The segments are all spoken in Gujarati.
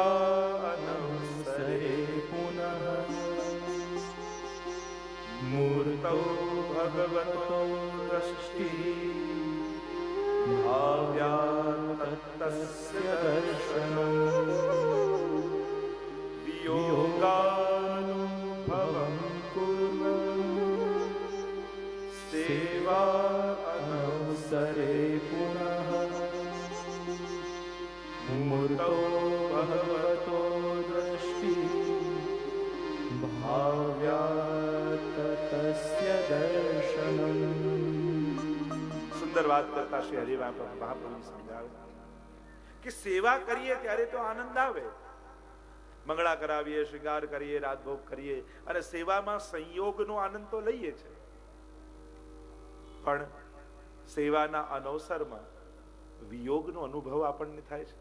सेवानवसरे पुनः मूर्तौ भगवतो दृष्टि भाव्यात्तस्य दर्शनम् वियोगानुभवं कुर्वन् सेवानवसरे पुनः मूर्तो भगवतो दृष्टि भाव्यात्तस्य दर्शनम्। સુંદર વાત કરતા શ્રી હરિમહાપ્રભુ સમજાવે કે સેવા કરીએ ત્યારે તો આનંદ આવે, મંગળા કરાવીએ, શૃંગાર કરીએ, રાતભોગ કરીએ અને સેવામાં સંયોગનો આનંદ તો લઈએ છે, પણ સેવાના અનવસરમાં વિયોગનો અનુભવ આપણને થાય છે.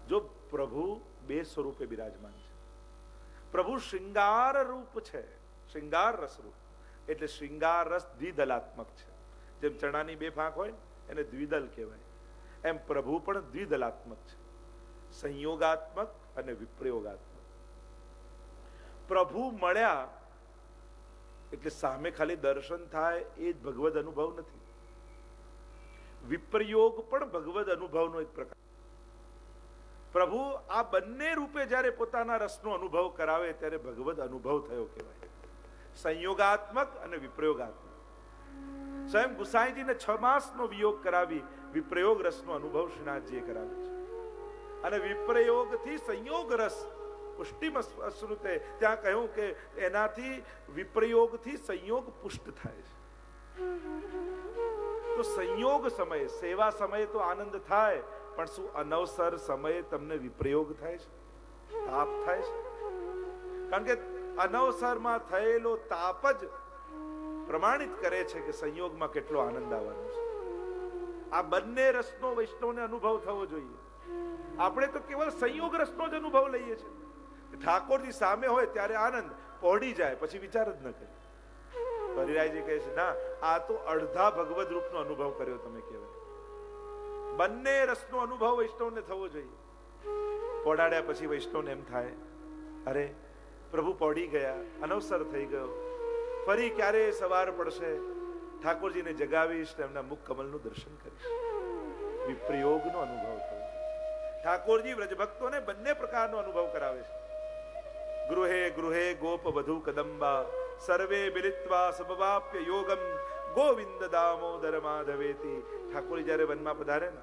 જો પ્રભુ બે સ્વરૂપે બિરાજમાન છે, પ્રભુ શ્રૃંગાર રૂપ છે, શ્રૃંગાર રસ રૂપ, એટલે શ્રૃંગાર રસ દ્વિદલાત્મક છે. જેમ ચણાની બે ફાંક હોય એને દ્વિદલ કહેવાય, એમ પ્રભુ પણ દ્વિદલાત્મક છે, સંયોગાત્મક અને વિપ્રયોગાત્મક. પ્રભુ મળ્યા એટલે સામે ખાલી દર્શન થાય એ જ ભગવદ અનુભવ નથી. વિપ્રયોગ પણ ભગવદ અનુભવનો એક પ્રકાર. પ્રભુ આ બંને રૂપે જ્યારે પોતાના રસનો અનુભવ કરાવે ત્યારે ભગવદ અનુભવ થયો કહેવાય, સંયોગાત્મક અને વિપ્રયોગાત્મક. સ્વયં ગુસાઈજીને 6 માસનો વિયોગ કરાવી વિપ્રયોગ રસનો અનુભવ શ્રીનાથજીએ કરાવ્યો છે. અને વિપ્રયોગથી સંયોગ રસ પુષ્ટિમ અશ્રુતે, ત્યાં કહ્યું કે એનાથી વિપ્રયોગથી સંયોગ પુષ્ટ થાય છે. તો સંયોગ સમયે, સેવા સમયે તો આનંદ થાય, પણ શું અનવસર સમયે તમને વિપ્રયોગ થાય છે, તાપ થાય છે? કારણ કે અનવસરમાં થયેલો તાપ જ પ્રમાણિત કરે છે કે સંયોગમાં કેટલો આનંદ આવવાનો છે. આ બંને રસનો વૈષ્ણવને અનુભવ થવો જોઈએ. આપણે તો કેવલ સંયોગ રસનો જ અનુભવ લઈએ છીએ. ઠાકોરજી સામે હોય ત્યારે આનંદ, પહોળી જાય પછી વિચાર જ ન કરે. હરિરાયજી કહે છે ના, આ તો અડધા ભગવદ રૂપનો અનુભવ કર્યો તમે કહેવાય. બંને રસનો અનુભવ વૈષ્ણવને થવો જોઈએ. પોડાડ્યા પછી વૈષ્ણવને એમ થાય, અરે પ્રભુ પહોળી ગયા, અનવસર થઈ ગયો, ફરી ક્યારે સવાર પડશે, ઠાકોરજીને જગાવીશ, એમના મુખ કમલનું દર્શન કરીશ. વિપ્રયોગનો અનુભવ થયો. ઠાકોરજી વ્રજભક્તોને બંને પ્રકારનો અનુભવ કરાવે છે. ગૃહે ગૃહે ગોપ વધુ કદંબા સર્વે મિલિત્વા સમવાપ્ય યોગમ ગોવિંદ દામોદર માધવેતી. ઠાકોરજી જ્યારે વનમાં પધારે ને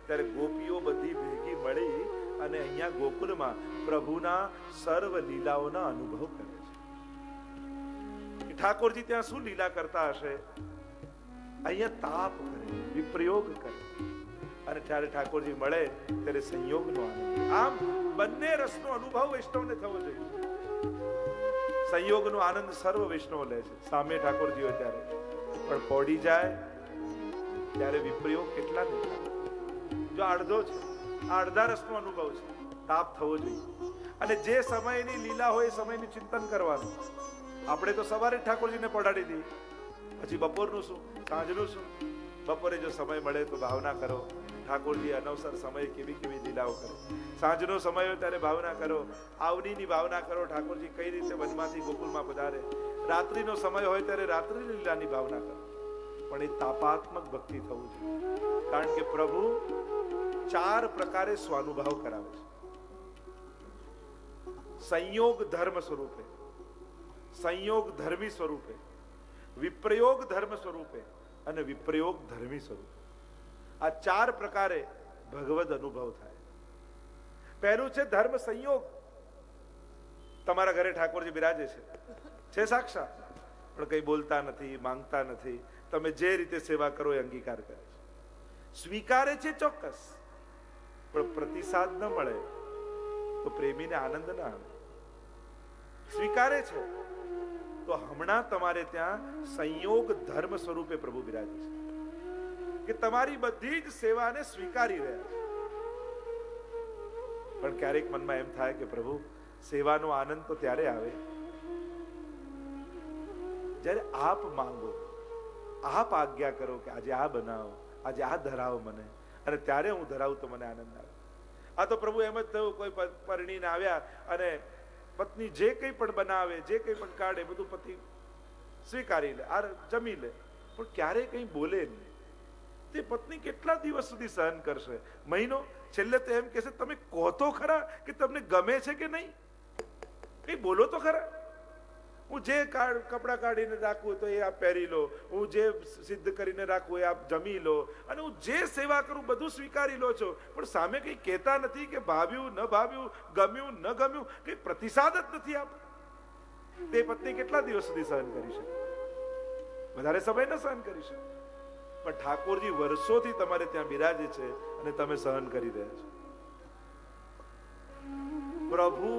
ત્યારે ગોપીઓ બધી ભેગી મળી અને અહીંયા ગોકુલમાં પ્રભુના સર્વ લીલાઓના અનુભવ કરે છે. ઠાકોરજી ત્યાં શું લીલા કરતા હશે? અહીંયા તાપ કરે, વિપ્રયોગ કરે, અને ત્યારે ઠાકોરજી મળે ત્યારે સંયોગનો આનંદ. આમ બંને રસનો અનુભવ વૈષ્ણવને થવો જોઈએ. સંયોગનો આનંદ સર્વ વૈષ્ણવ લે છે સામે ઠાકોરજી હોય ત્યારે, પણ પહોળી જાય ત્યારે વિપ્રયોગ કેટલા ને. જો અડધો છે, આ અડધા રસનો અનુભવ છે, તાપ થવો જોઈએ. અને જે સમયની લીલા હોય એ સમયનું ચિંતન કરવાનું. આપણે તો સવારે ઠાકોરજીને પડાડી દઈએ, પછી બપોરનું શું, સાંજનું શું. બપોરે જો સમય મળે તો ભાવના કરો, ઠાકોરજી અનવસર સમયે કેવી કેવી લીલાઓ કરે. સાંજનો સમય હોય ત્યારે ભાવના કરો, આવનીની ભાવના કરો, ઠાકોરજી કઈ રીતે વનમાંથી ગોકુલમાં પધારે. રાત્રિનો સમય હોય ત્યારે રાત્રિની લીલાની ભાવના કરો. પણ એ તાપાત્મક ભક્તિ થવું જોઈએ, કારણ કે પ્રભુ 4 પ્રકારે સ્વાનુભાવ કરાવે છે. સંયોગ ધર્મ સ્વરૂપે, સંયોગ ધર્મી સ્વરૂપે, વિપ્રયોગ ધર્મ સ્વરૂપે અને વિપ્રયોગ ધર્મી સ્વરૂપે. આ 4 પ્રકારે ભગવદ અનુભવ થાય. પહેલું છે ધર્મ સંયોગ. તમારા ઘરે ઠાકોરજી બિરાજે છે સાક્ષાત, પણ કઈ બોલતા નથી, માંગતા નથી. તમે જે રીતે સેવા કરો એ અંગીકાર કરે છે, સ્વીકારે છે ચોક્કસ, પણ પ્રતિસાદ ન મળે તો પ્રેમીને આનંદ ના આવે. સ્વીકારે છે તો હમણાં તમારે ત્યાં સંયોગ ધર્મ સ્વરૂપે પ્રભુ બિરાજે છે, કે તમારી બધી જ સેવાને સ્વીકારી રહ્યા છે. પણ ક્યારેક મનમાં એમ થાય કે પ્રભુ સેવાનો આનંદ તો ત્યારે આવે જ્યારે આપ માંગો, આપ આજ્ઞા કરો કે આજે આ બનાવો, આજે આ ધરાવો મને, અને ત્યારે હું ધરાવું તો મને આનંદ આવે. આ તો પ્રભુ એમ જ થયું, કોઈ પરણીને આવ્યા અને પત્ની જે કંઈ પણ બનાવે, જે કંઈ પણ કાઢે, બધું પતિ સ્વીકારી લે, આ જમી લે, પણ ક્યારેય કંઈ બોલે નહીં. તે પત્ની કેટલા દિવસ સુધી સહન કરશે? મહિનો? છેલ્લે તો એમ કહેશે, તમે કહો તો ખરા કે તમને ગમે છે કે નહીં, કઈ બોલો તો ખરા. હું જે કપડા કાઢીને રાખું તો એ આપ પહેરી લો, હું જે સિદ્ધ કરીને રાખું એ આપ જમી લો, અને હું જે સેવા કરું બધું સ્વીકારી લો છો, પણ સામે કઈ કહેતા નથી કે ભાવ્યું ન ભાવ્યું, ગમ્યું ન ગમ્યું, કઈ પ્રતિસાદ જ નથી આપતા. તે પત્ની કેટલા દિવસ સુધી સહન કરી શકે? વધારે સમય ન સહન કરી શકે. પણ ઠાકોરજી વર્ષોથી તમારે ત્યાં બિરાજે છે અને તમે સહન કરી રહ્યા છો. પ્રભુ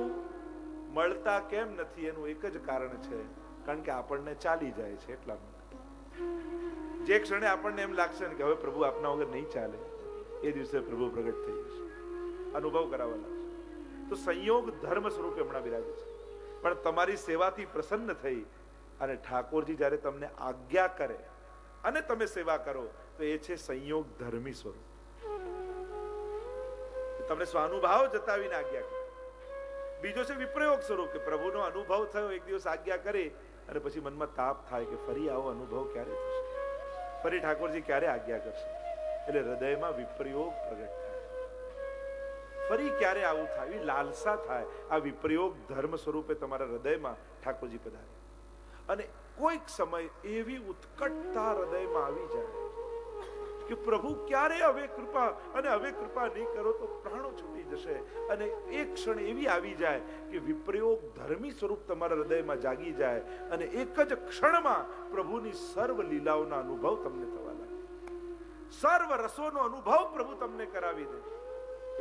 મળતા કેમ નથી એનું એક જ કારણ છે, કારણ કે આપણને ચાલી જાય છે એટલા માટે. જે ક્ષણે આપણને એમ લાગશે ને કે હવે પ્રભુ આપના વગર નહીં ચાલે, એ દિવસે પ્રભુ પ્રગટ થઈ જશે, અનુભવ કરાવવા લાગશે. તો સંયોગ ધર્મ સ્વરૂપે હમણાં બિરાજે છે. પણ તમારી સેવાથી પ્રસન્ન થઈ અને ઠાકોરજી જ્યારે તમને આજ્ઞા કરે અને તમે સેવા કરો તો એ છે સંયોગ ધર્મી સ્વરૂપ. તમને સ્વાનુભાવ જતાવીને આજ્ઞા કરે. બીજો છે વિપ્રયોગ સ્વરૂપ, કે પ્રભુનો અનુભવ થયો, એક દિવસ આજ્ઞા કરી અને પછી મનમાં તાપ થાય કે ફરી આવો અનુભવ ક્યારે થશે, ફરી ઠાકોરજી ક્યારે આજ્ઞા કરશે. એટલે હૃદયમાં વિપ્રયોગ પ્રગટ થાય, ફરી ક્યારે આવું થાય એવી લાલસા થાય. આ વિપ્રયોગ ધર્મ સ્વરૂપે તમારા હૃદયમાં ઠાકોરજી પધારે. અને કોઈક સમય એવી ઉત્કટતા હૃદયમાં આવી જાય કે પ્રભુ ક્યારે હવે કૃપા, અને હવે કૃપા નહીં કરો તો પ્રાણો છૂટી જશે. અને એક ક્ષણ એવી આવી જાય કે વિપ્રયોગ ધર્મી સ્વરૂપ તમારા હૃદયમાં જાગી જાય અને એક જ ક્ષણમાં પ્રભુની સર્વ લીલાઓના અનુભવ તમને થવા લાગે, સર્વ રસોનો અનુભવ પ્રભુ તમને કરાવી દે.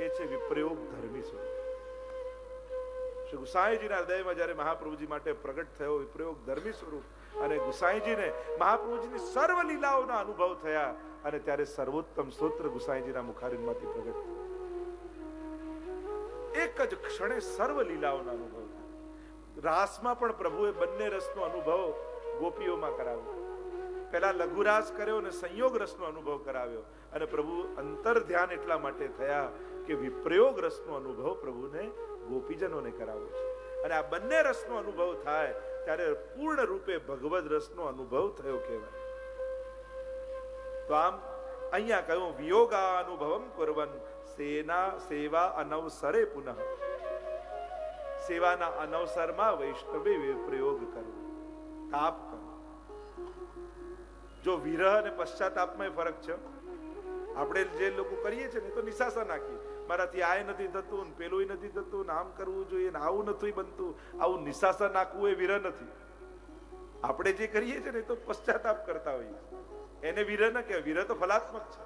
એ છે વિપ્રયોગ ધર્મી સ્વરૂપ. શ્રી ગુસાઈજીના હૃદયમાં જ્યારે મહાપ્રભુજી માટે પ્રગટ થયો વિપ્રયોગ ધર્મી સ્વરૂપ, અને ગુસાઈજીને મહાપ્રભુજીની સર્વ લીલાઓના અનુભવ થયા, અને ત્યારે સર્વોત્તમ સ્તોત્ર ગુસાઈજીના મુખારવિંદમાંથી પ્રગટ થયું. એક જ ક્ષણે સર્વ લીલાઓના અનુભવ થયા. રાસમાં પણ પ્રભુએ બંને રસનો અનુભવ ગોપીઓમાં કરાવ્યો. પહેલા લઘુ રાસ કર્યો અને સંયોગ રસનો અનુભવ કરાવ્યો, અને પ્રભુ અંતર ધ્યાન એટલા માટે થયા કે વિપ્રયોગ રસનો અનુભવ પ્રભુને ગોપીજનોને કરાવ્યો છે. અને આ બંને રસનો અનુભવ થાય ત્યારે પૂર્ણ રૂપે ભગવદ રસનો અનુભવ થયો કહેવાય. તો આમ અહીંયા કહ્યું વિયોગાનુભવમ કુર્વન સેવા અનવસરે પુનઃ. સેવાના અનવસરમાં વૈષ્ણવે વિપ્રયોગ કરવો, તાપ કરવો. જો વિરહ અને પશ્ચાતાપમાં ફરક છે. આપણે જે લોકો કરીએ છીએ ને તો નિશાસા નાખીએ, મારાથી આ નથી થતું, પેલું નથી થતું, આમ કરવું જોઈએ, આવું નથી બનતું. આવું નિશાસા નાખવું એ વિરહ નથી. આપણે જે કરીએ છીએ ને તો પશ્ચાતાપ કરતા હોઈએ, એને વિરહ ન કહેવાય. વિરહ તો ફલાત્મક છે.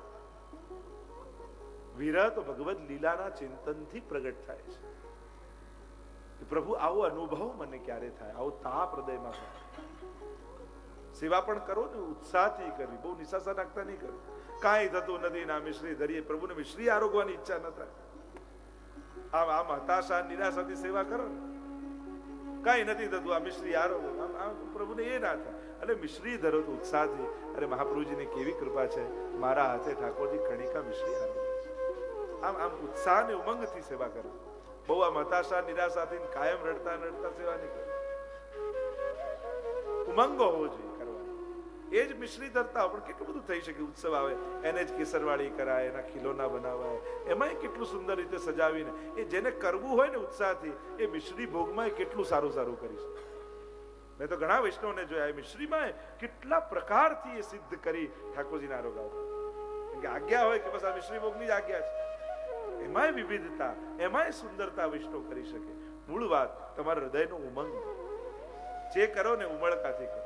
વિરહ તો ભગવદ લીલાના ચિંતનથી પ્રગટ થાય છે. પ્રભુ આવો અનુભવ મને ક્યારે થાય, આવો તાપ હૃદયમાં થાય. સેવા પણ કરો ને ઉત્સાહથી કરવી, બહુ નિશાસા નાખતા નહીં કરવી. કાંઈ થતું નથી ના મિશ્રી ધરીએ, પ્રભુને મિશ્રી આરોગવાની ઈચ્છા ન થાય. આમ હતાશા નિરાશાથી સેવા કરો ને, કાંઈ નથી થતું, આ મિશ્રી આરોગો, આમ પ્રભુને એ ના થાય. એટલે મિશ્રી ધરો તો ઉત્સાહથી. અરે મહાપ્રભુજીની કેવી કૃપા છે, મારા હાથે ઠાકોરજી કણિકા મિશ્રી આરોગે. આમ ઉત્સાહ ને ઉમંગથી સેવા કરો. બહુ આમ હતાશા નિરાશાથી કાયમ રડતા રડતા સેવા નહીં કરો. ઉમંગ હોવો જોઈએ કરવાનો. એ જ મિશ્રી ધરતા પણ કેટલું બધું થઈ શકે. ઉત્સવ આવે એને જ કેસરવાળી કરાય, એના ખીલોના બનાવાય, એમાં કેટલું સુંદર રીતે સજાવીને એ જેને કરવું હોય ને ઉત્સાહથી, એ મિશ્રી ભોગમાં કેટલું સારું સારું કરી શકે. મેં તો ઘણા વૈષ્ણવને જોયા, એ મિશ્રીમાં કેટલા પ્રકારથી એ સિદ્ધ કરી ઠાકોરજીના આરોગ આવતા. કે આજ્ઞા હોય કે બસ આ મિશ્રી ભોગની જ આજ્ઞા છે, એમાંય વિવિધતા, એમાંય સુંદરતા વૈષ્ણવ કરી શકે. મૂળ વાત તમારા હૃદયનો ઉમંગ. જે કરો ને ઉમળકાથી કરો.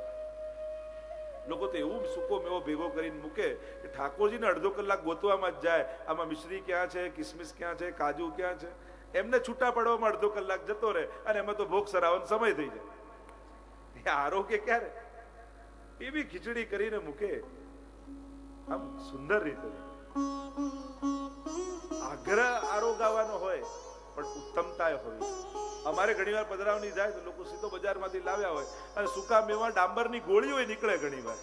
લોકો તો એવું સૂકો મેવો ભેગો કરીને મૂકે કે ઠાકોરજીને અડધો કલાક ગોતવામાં જ જાય. આમાં મિશ્રી ક્યાં છે, કિસમિસ ક્યાં છે, કાજુ ક્યાં છે, એમને છૂટા પડવામાં અડધો કલાક જતો રહે, અને એમાં તો ભોગ સરાવવાનો સમય થઈ જાય. આરોગ્ય ક્યારે એવી ખીચડી કરીને મૂકે, આમ સુંદર રીતે. આગ્રહ આરોગાવાનો હોય પણ ઉત્તમતા હોય. અમારે ઘણીવાર પધરાવણી જાય તો લોકો સીધો બજારમાંથી લાવ્યા હોય અને સૂકા મેવા ડાંબરની ગોળીઓ નીકળે ઘણીવાર.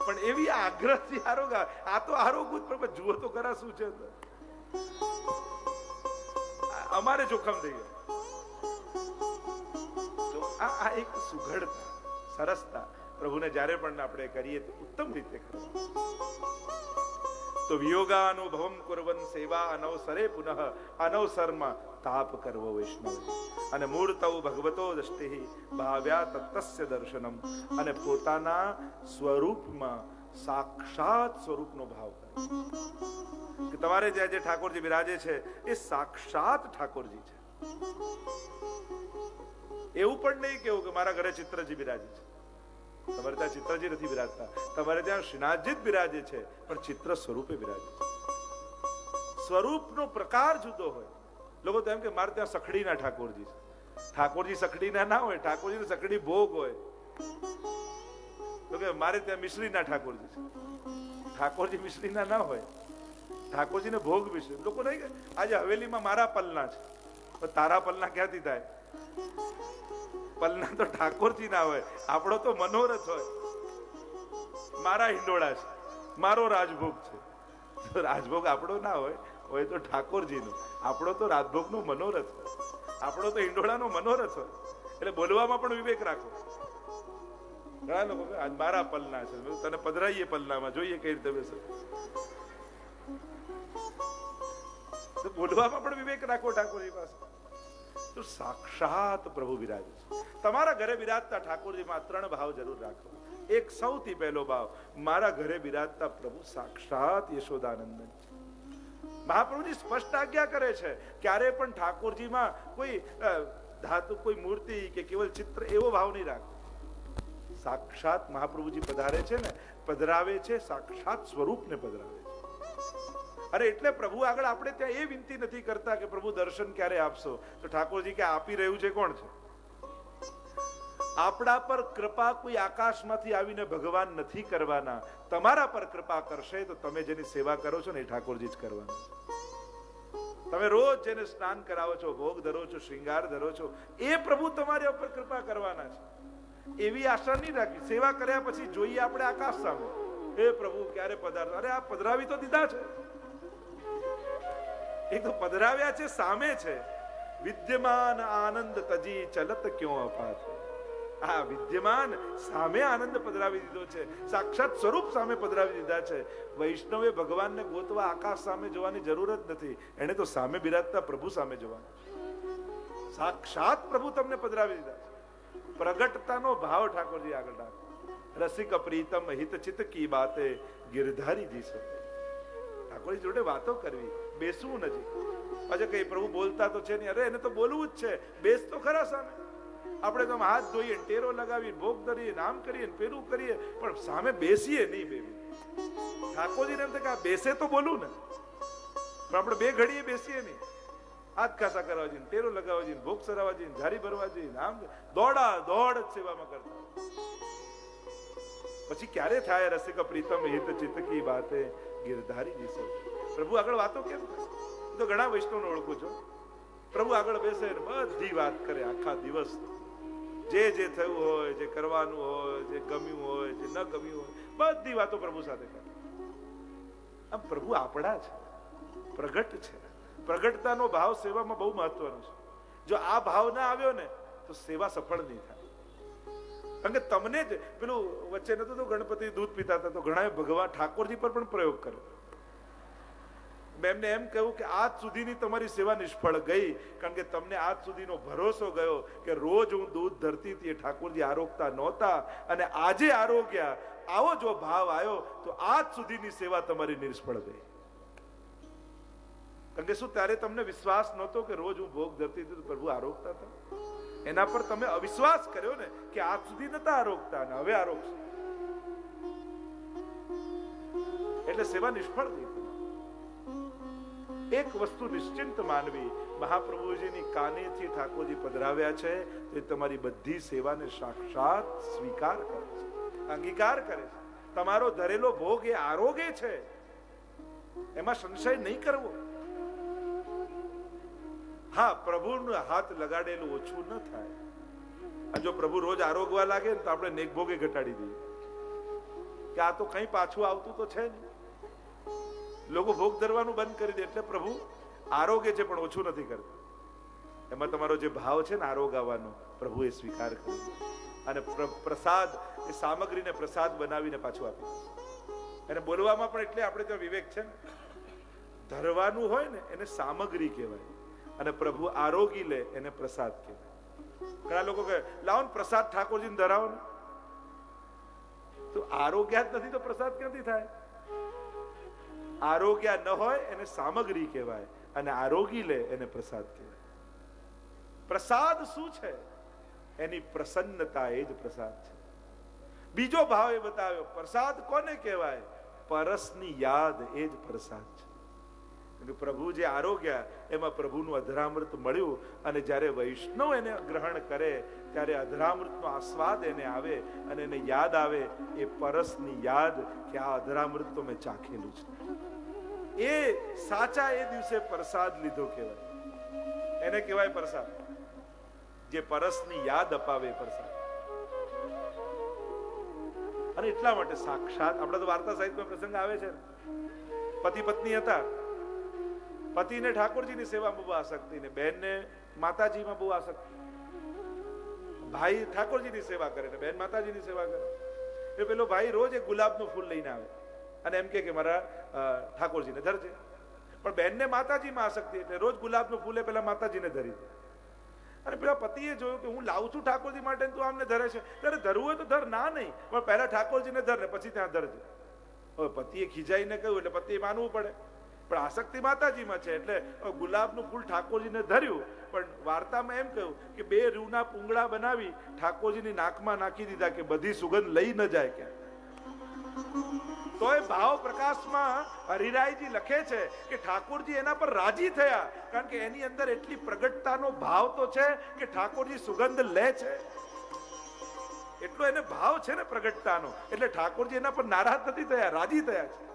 પણ એવી આગ્રહથી આરોગ, આ તો આરોગવું જ, પણ જુઓ તો ખરા શું છે. અમારે જોખમ થઈ ગયું. તો આ એક સુઘડતા, સરસતા પ્રભુને જ્યારે પણ આપણે કરીએ તો ઉત્તમ રીતે કરવું. તો વિયોગાનુભવમ કુર્વન સેવા અનવસરે પુનઃ, અનવસરમાં તાપ કરવો વૈષ્ણવ. અને મૂર્તૌ ભગવતો દષ્ટિ ભાવ્યા તત્તસ્ય દર્શનમ, અને પોતાના સ્વરૂપમાં સાક્ષાત સ્વરૂપનો ભાવ કરે. કે તમારે ત્યાં જે ઠાકોરજી બિરાજે છે એ સાક્ષાત ઠાકોરજી છે. એવું પણ નહીં કેવું કે મારા ઘરે ચિત્રજી બિરાજે છે. તમારે ત્યાં ચિત્રજી નથી બિરાજતા, તમારે ત્યાં શ્રીનાથજી જ બિરાજે છે, પણ ચિત્ર સ્વરૂપે બિરાજે છે. સ્વરૂપનો પ્રકાર જુદો હોય. લોકો તો એમ કે મારે ત્યાં સખડીના ઠાકોરજી છે. ઠાકોરજી સખડીના ના હોય, ઠાકોરજી સખડી ભોગ હોય. તો કે મારે ત્યાં મિશ્રીના ઠાકોરજી છે. ઠાકોરજી મિશ્રીના ના હોય, ઠાકોરજીને ભોગ મિશ્રી. લોકો નહીં કે આજે હવેલીમાં મારા પલના છે, પણ તારા પલના ક્યાંથી થાય? પલના તો ઠાકોરજી ના હોય, આપણો તો મનોરથ હોય. મારા હિંડોળા છે, મારો રાજભોગ છે. તો રાજભોગ આપણો ના હોય તો ઠાકોરજીનો. આપણો તો રાજભોગનો મનોરથ હોય, આપણો તો હિંડોળાનો મનોરથ હોય. એટલે બોલવામાં પણ વિવેક રાખો. ઘણા લોકો આજ મારા પલના છે, તને પધરાઈએ પલનામાં, જોઈએ કઈ રીતે બેસે. તો બોલવામાં પણ વિવેક રાખો ઠાકોરજી પાસે. તો સાક્ષાત પ્રભુ બિરાજે છે. તમારા ઘરે બિરાજતા ઠાકોરજીમાં 3 ભાવ જરૂર રાખો. એક સૌથી પહેલો ભાવ, મારા ઘરે બિરાજતા પ્રભુ સાક્ષાત યશોદાનંદન છે. મહાપ્રભુજી સ્પષ્ટ આજ્ઞા કરે છે, ક્યારે પણ ઠાકોરજીમાં કોઈ ધાતુ, કોઈ મૂર્તિ કે કેવલ ચિત્ર એવો ભાવ નહીં રાખો. સાક્ષાત મહાપ્રભુજી પધારે છે ને, પધરાવે છે સાક્ષાત સ્વરૂપને પધરાવે છે. અરે એટલે પ્રભુ આગળ આપણે ત્યાં એ વિનંતી નથી કરતા કે પ્રભુ દર્શન ક્યારે આપશો. તો ઠાકોરજી કે આપી રહ્યું છે કોણ છે? આપણા પર કૃપા કોઈ આકાશમાંથી આવીને ભગવાન નથી કરવાના. તમારા પર કૃપા કરશે તો તમે જેની સેવા કરો છો ને એ ઠાકોરજી જ કરવાના. તમે રોજ જેને સ્નાન કરાવો છો, ભોગ ધરો છો, શ્રૃંગાર ધરો છો, એ પ્રભુ તમારા ઉપર કૃપા કરવાના છે. એવી આશા નહીં રાખવી. સેવા કર્યા પછી જોઈએ આપણે આકાશ સામે, હે પ્રભુ ક્યારે પધારશો. અરે આ પધરાવી તો દીધા છે, એક તો પધરાવ્યા છે, સામે છે. વિદ્યમાન આનંદ તજી ચલત ક્યો અપાત. આ વિદ્યમાન સામે આનંદ પધરાવી દીધો છે, સાક્ષાત સ્વરૂપ સામે પધરાવી દીધા છે. વૈષ્ણવે ભગવાનને ગોતવા આકાશ સામે જોવાની જરૂર જ નથી. એને તો સામે બિરાજતા પ્રભુ સામે જોવાનું. સાક્ષાત પ્રભુ તમને પધરાવી દીધા છે. પ્રગટતાનો ભાવ ઠાકોરજી આગળ રાખો. રસિક પ્રીતમ હિત ચિત કી બાતે ગિરધારીજી છે. ઠાકોરજી જોડે વાતો કરવી, બેસવું નથી. આજે કઈ પ્રભુ બોલતા તો છે નહીં, અરે એને તો બોલવું જ છે, બેસ તો ખરા સામે. આપણે તો હાથ ધોઈએ, ટેરો લગાવીએ, ભોગ ધરીએ, નામ કરીએ, પેલું કરીએ, પણ સામે બેસીએ નહીં. બેબી ઠાકોરજીને એમ થાય કે આ બેસે તો બોલું ને, પણ આપણે બે ઘડીએ બેસીએ નહીં. હાથ ખાસા કરવા જઈએ, ટેરો લગાવવા જઈએ, ભોગ સરાવવા જઈએ, ઝારી ભરવા જઈએ, આમ દોડા દોડ જ સેવામાં કરતા. પછી ક્યારે થાય રસિક પ્રીતમ હિત ચિત્ત કી બાતે ગિરધારી જી. પ્રભુ આગળ વાતો કેમ કરે? તો ઘણા વૈષ્ણવને ઓળખું છો, પ્રભુ આગળ બેસે બધી વાત કરે આખા દિવસ. જે થયું હોય, જે કરવાનું હોય, જે ગમ્યું હોય, જે ન ગમ્યું હોય, બધી વાતો પ્રભુ સાથે કરે. આમ પ્રભુ આપણા છે, પ્રગટ છે. પ્રગટતાનો ભાવ સેવામાં બહુ મહત્વનો છે. જો આ ભાવ ના આવ્યો ને તો સેવા સફળ નહીં થાય. કારણ કે તમને જ પેલું વચ્ચે નતું તો ગણપતિ દૂધ પીતા હતા, તો ઘણા ભગવાન ઠાકોરજી પર પણ પ્રયોગ કર્યો. એમને એમ કહ્યું કે આજ સુધીની તમારી સેવા નિષ્ફળ ગઈ, કારણ કે તમને આજ સુધીનો ભરોસો ગયો કે રોજ હું દૂધ ધરતી હતી, ઠાકોરજી આરોગતા નહોતા, અને આજે આરોગ્યા. આવો જો ભાવ આવ્યો તો આજ સુધીની સેવા તમારી નિષ્ફળ ગઈ. કારણ કે શું ત્યારે તમને વિશ્વાસ નહોતો કે રોજ હું ભોગ ધરતી હતી તો પ્રભુ આરોગતા હતા? એના પર તમે અવિશ્વાસ કર્યો ને કે આજ સુધી નતા આરોગતા અને હવે આરોગશે, એટલે સેવા નિષ્ફળ ગઈ. એક વસ્તુ નિશ્ચિંત માનવી, મહાપ્રભુજીની કાનેથી ઠાકોરજી પધરાવ્યા છે તે તમારી બધી સેવાને સાક્ષાત સ્વીકાર કરે છે, અંગીકાર કરે છે. તમારો ધરેલો ભોગ એ આરોગે છે, એમાં સંશય નહીં કરવો. હા, પ્રભુનો હાથ લગાડેલું ઓછું ન થાય. અને જો પ્રભુ રોજ આરોગવા લાગે ને તો આપણે નેક ભોગે ઘટાડી દઈએ. કે આ તો કઈ પાછું આવતું તો છે નહીં. લોકો ભોગ ધરવાનું બંધ કરી દે એટલે પ્રભુ આરોગ્ય છે પણ ઓછું નથી કરતા. એમાં તમારો જે ભાવ છે ને આરોગાવાનો, પ્રભુ એ સ્વીકાર કરી અને પ્રસાદ એ સામગ્રીને પ્રસાદ બનાવીને પાછું આપી. અને બોલવામાં પણ એટલે આપણે ત્યાં વિવેક છે ને, ધરવાનું હોય ને એને સામગ્રી કહેવાય અને પ્રભુ આરોગી લે એને પ્રસાદ કહેવાય. ઘણા લોકો કહે લાવો ને પ્રસાદ ઠાકોરજીને ધરાવો ને, તો આરોગ્ય જ નથી તો પ્રસાદ ક્યાંથી થાય? આરોગ્ય ન હોય એને સામગ્રી કહેવાય અને આરોગી લે એને પ્રસાદ કહેવાય. પ્રસાદ શું છે? એની પ્રસન્નતા એ જ પ્રસાદ છે. બીજો ભાવ એ બતાવ્યો, પ્રસાદ કોને કહેવાય? પરસની યાદ એ જ પ્રસાદ છે. પ્રભુ જે આરોગ્ય એમાં પ્રભુનું અધરામૃત મળ્યું અને જ્યારે વૈષ્ણવ એને ગ્રહણ કરે ત્યારે અધરામૃતનો આસ્વાદ એને આવે અને એને યાદ આવે એ પરસની યાદ કે આ અધરામૃત તો મેં ચાખેલું છે. એ સાચા એ દિવસે પ્રસાદ લીધો કહેવાય. એને કહેવાય પ્રસાદ. જે પરસની યાદ અપાવે પ્રસાદ. અને એટલા માટે સાક્ષાત આપણા તો વાર્તા સાહિત્યમાં પ્રસંગ આવે છે ને, પતિ પત્ની હતા. પતિને ઠાકોરજીની સેવામાં બહુ આસક્તિ ને બહેનને માતાજીમાં બહુ આસક્તિ. ભાઈ ઠાકોરજીની સેવા કરે ને બહેન માતાજીની સેવા કરે. એ પેલો ભાઈ રોજ એક ગુલાબનું ફૂલ લઈને આવે અને એમ કે મારા ઠાકોરજીને ધરજે. પણ બહેનને માતાજીમાં આસક્તિ એટલે રોજ ગુલાબનું ફૂલ પેલા માતાજીને ધરી દે. અને પેલા પતિએ જોયું કે હું લાવું છું ઠાકોરજી માટે, તું આમને ધરે છે, ત્યારે ધરવું હોય તો ધર, ના નહીં, પણ પહેલા ઠાકોરજીને ધર ને પછી ત્યાં ધરજે. હવે પતિએ ખીજાઈને કહ્યું એટલે પતિએ માનવું પડે, પણ આસક્તિ માતાજીમાં છે એટલે ગુલાબનું ફૂલ ઠાકોરજીને ધર્યું. પણ વાર્તામાં એમ કહ્યું કે બે રૂના પૂંગળા બનાવી ઠાકોરજીની નાકમાં નાખી દીધા કે બધી સુગંધ લઈ ન જાય ક્યાં. તો એ ભાવ પ્રકાશમાં હરિરાયજી લખે છે કે ઠાકોરજી એના પર રાજી થયા, કારણ કે એની અંદર એટલી પ્રગટતાનો ભાવ તો છે કે ઠાકોરજી સુગંધ લે છે. એટલો એને ભાવ છે ને પ્રગટતાનો, એટલે ઠાકોરજી એના પર નારાજ નથી થયા, રાજી થયા છે.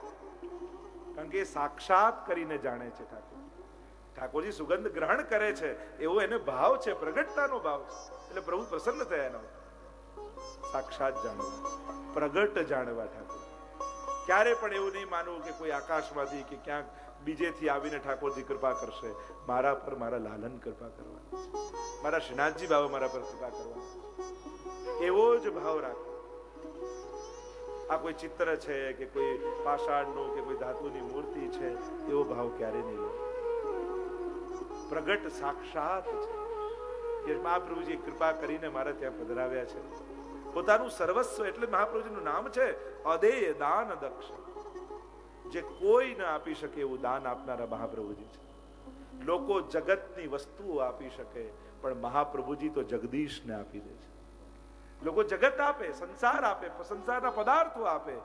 કારણ કે એ સાક્ષાત કરીને જાણે છે ઠાકોરજી સુગંધ ગ્રહણ કરે છે એવો એને ભાવ છે, પ્રગટતાનો ભાવ છે. એટલે પ્રભુ પ્રસન્ન થયા એના સાક્ષાત જાણવા, પ્રગટ જાણવા ઠાકોર. ક્યારે પણ એવું નહીં માનવું કે કોઈ આકાશમાંથી કે ક્યાંક બીજેથી આવીને ઠાકોરજી કૃપા કરશે. મારા પર મારા લાલન કૃપા કરવા, મારા શ્રીનાથજી બાબા મારા પર કૃપા કરવા, એવો જ ભાવ રાખો. આ કોઈ ચિત્ર છે કે કોઈ પાષાણનું કે કોઈ ધાતુની મૂર્તિ છે એવો ભાવ ક્યારે નહીં લે. પ્રગટ સાક્ષાત છે. મહાપ્રભુજી કૃપા કરીને મારા ત્યાં પધરાવ્યા છે. પોતાનું સર્વસ્વ, એટલે મહાપ્રભુજીનું નામ છે અદેય દાન દક્ષ. જે કોઈ ન આપી શકે એવું દાન આપનારા મહાપ્રભુજી છે. લોકો જગતની વસ્તુઓ આપી શકે પણ મહાપ્રભુજી તો જગદીશને આપી દે છે. લોકો જગત આપે, સંસાર આપે, સંસારના પદાર્થો આપે,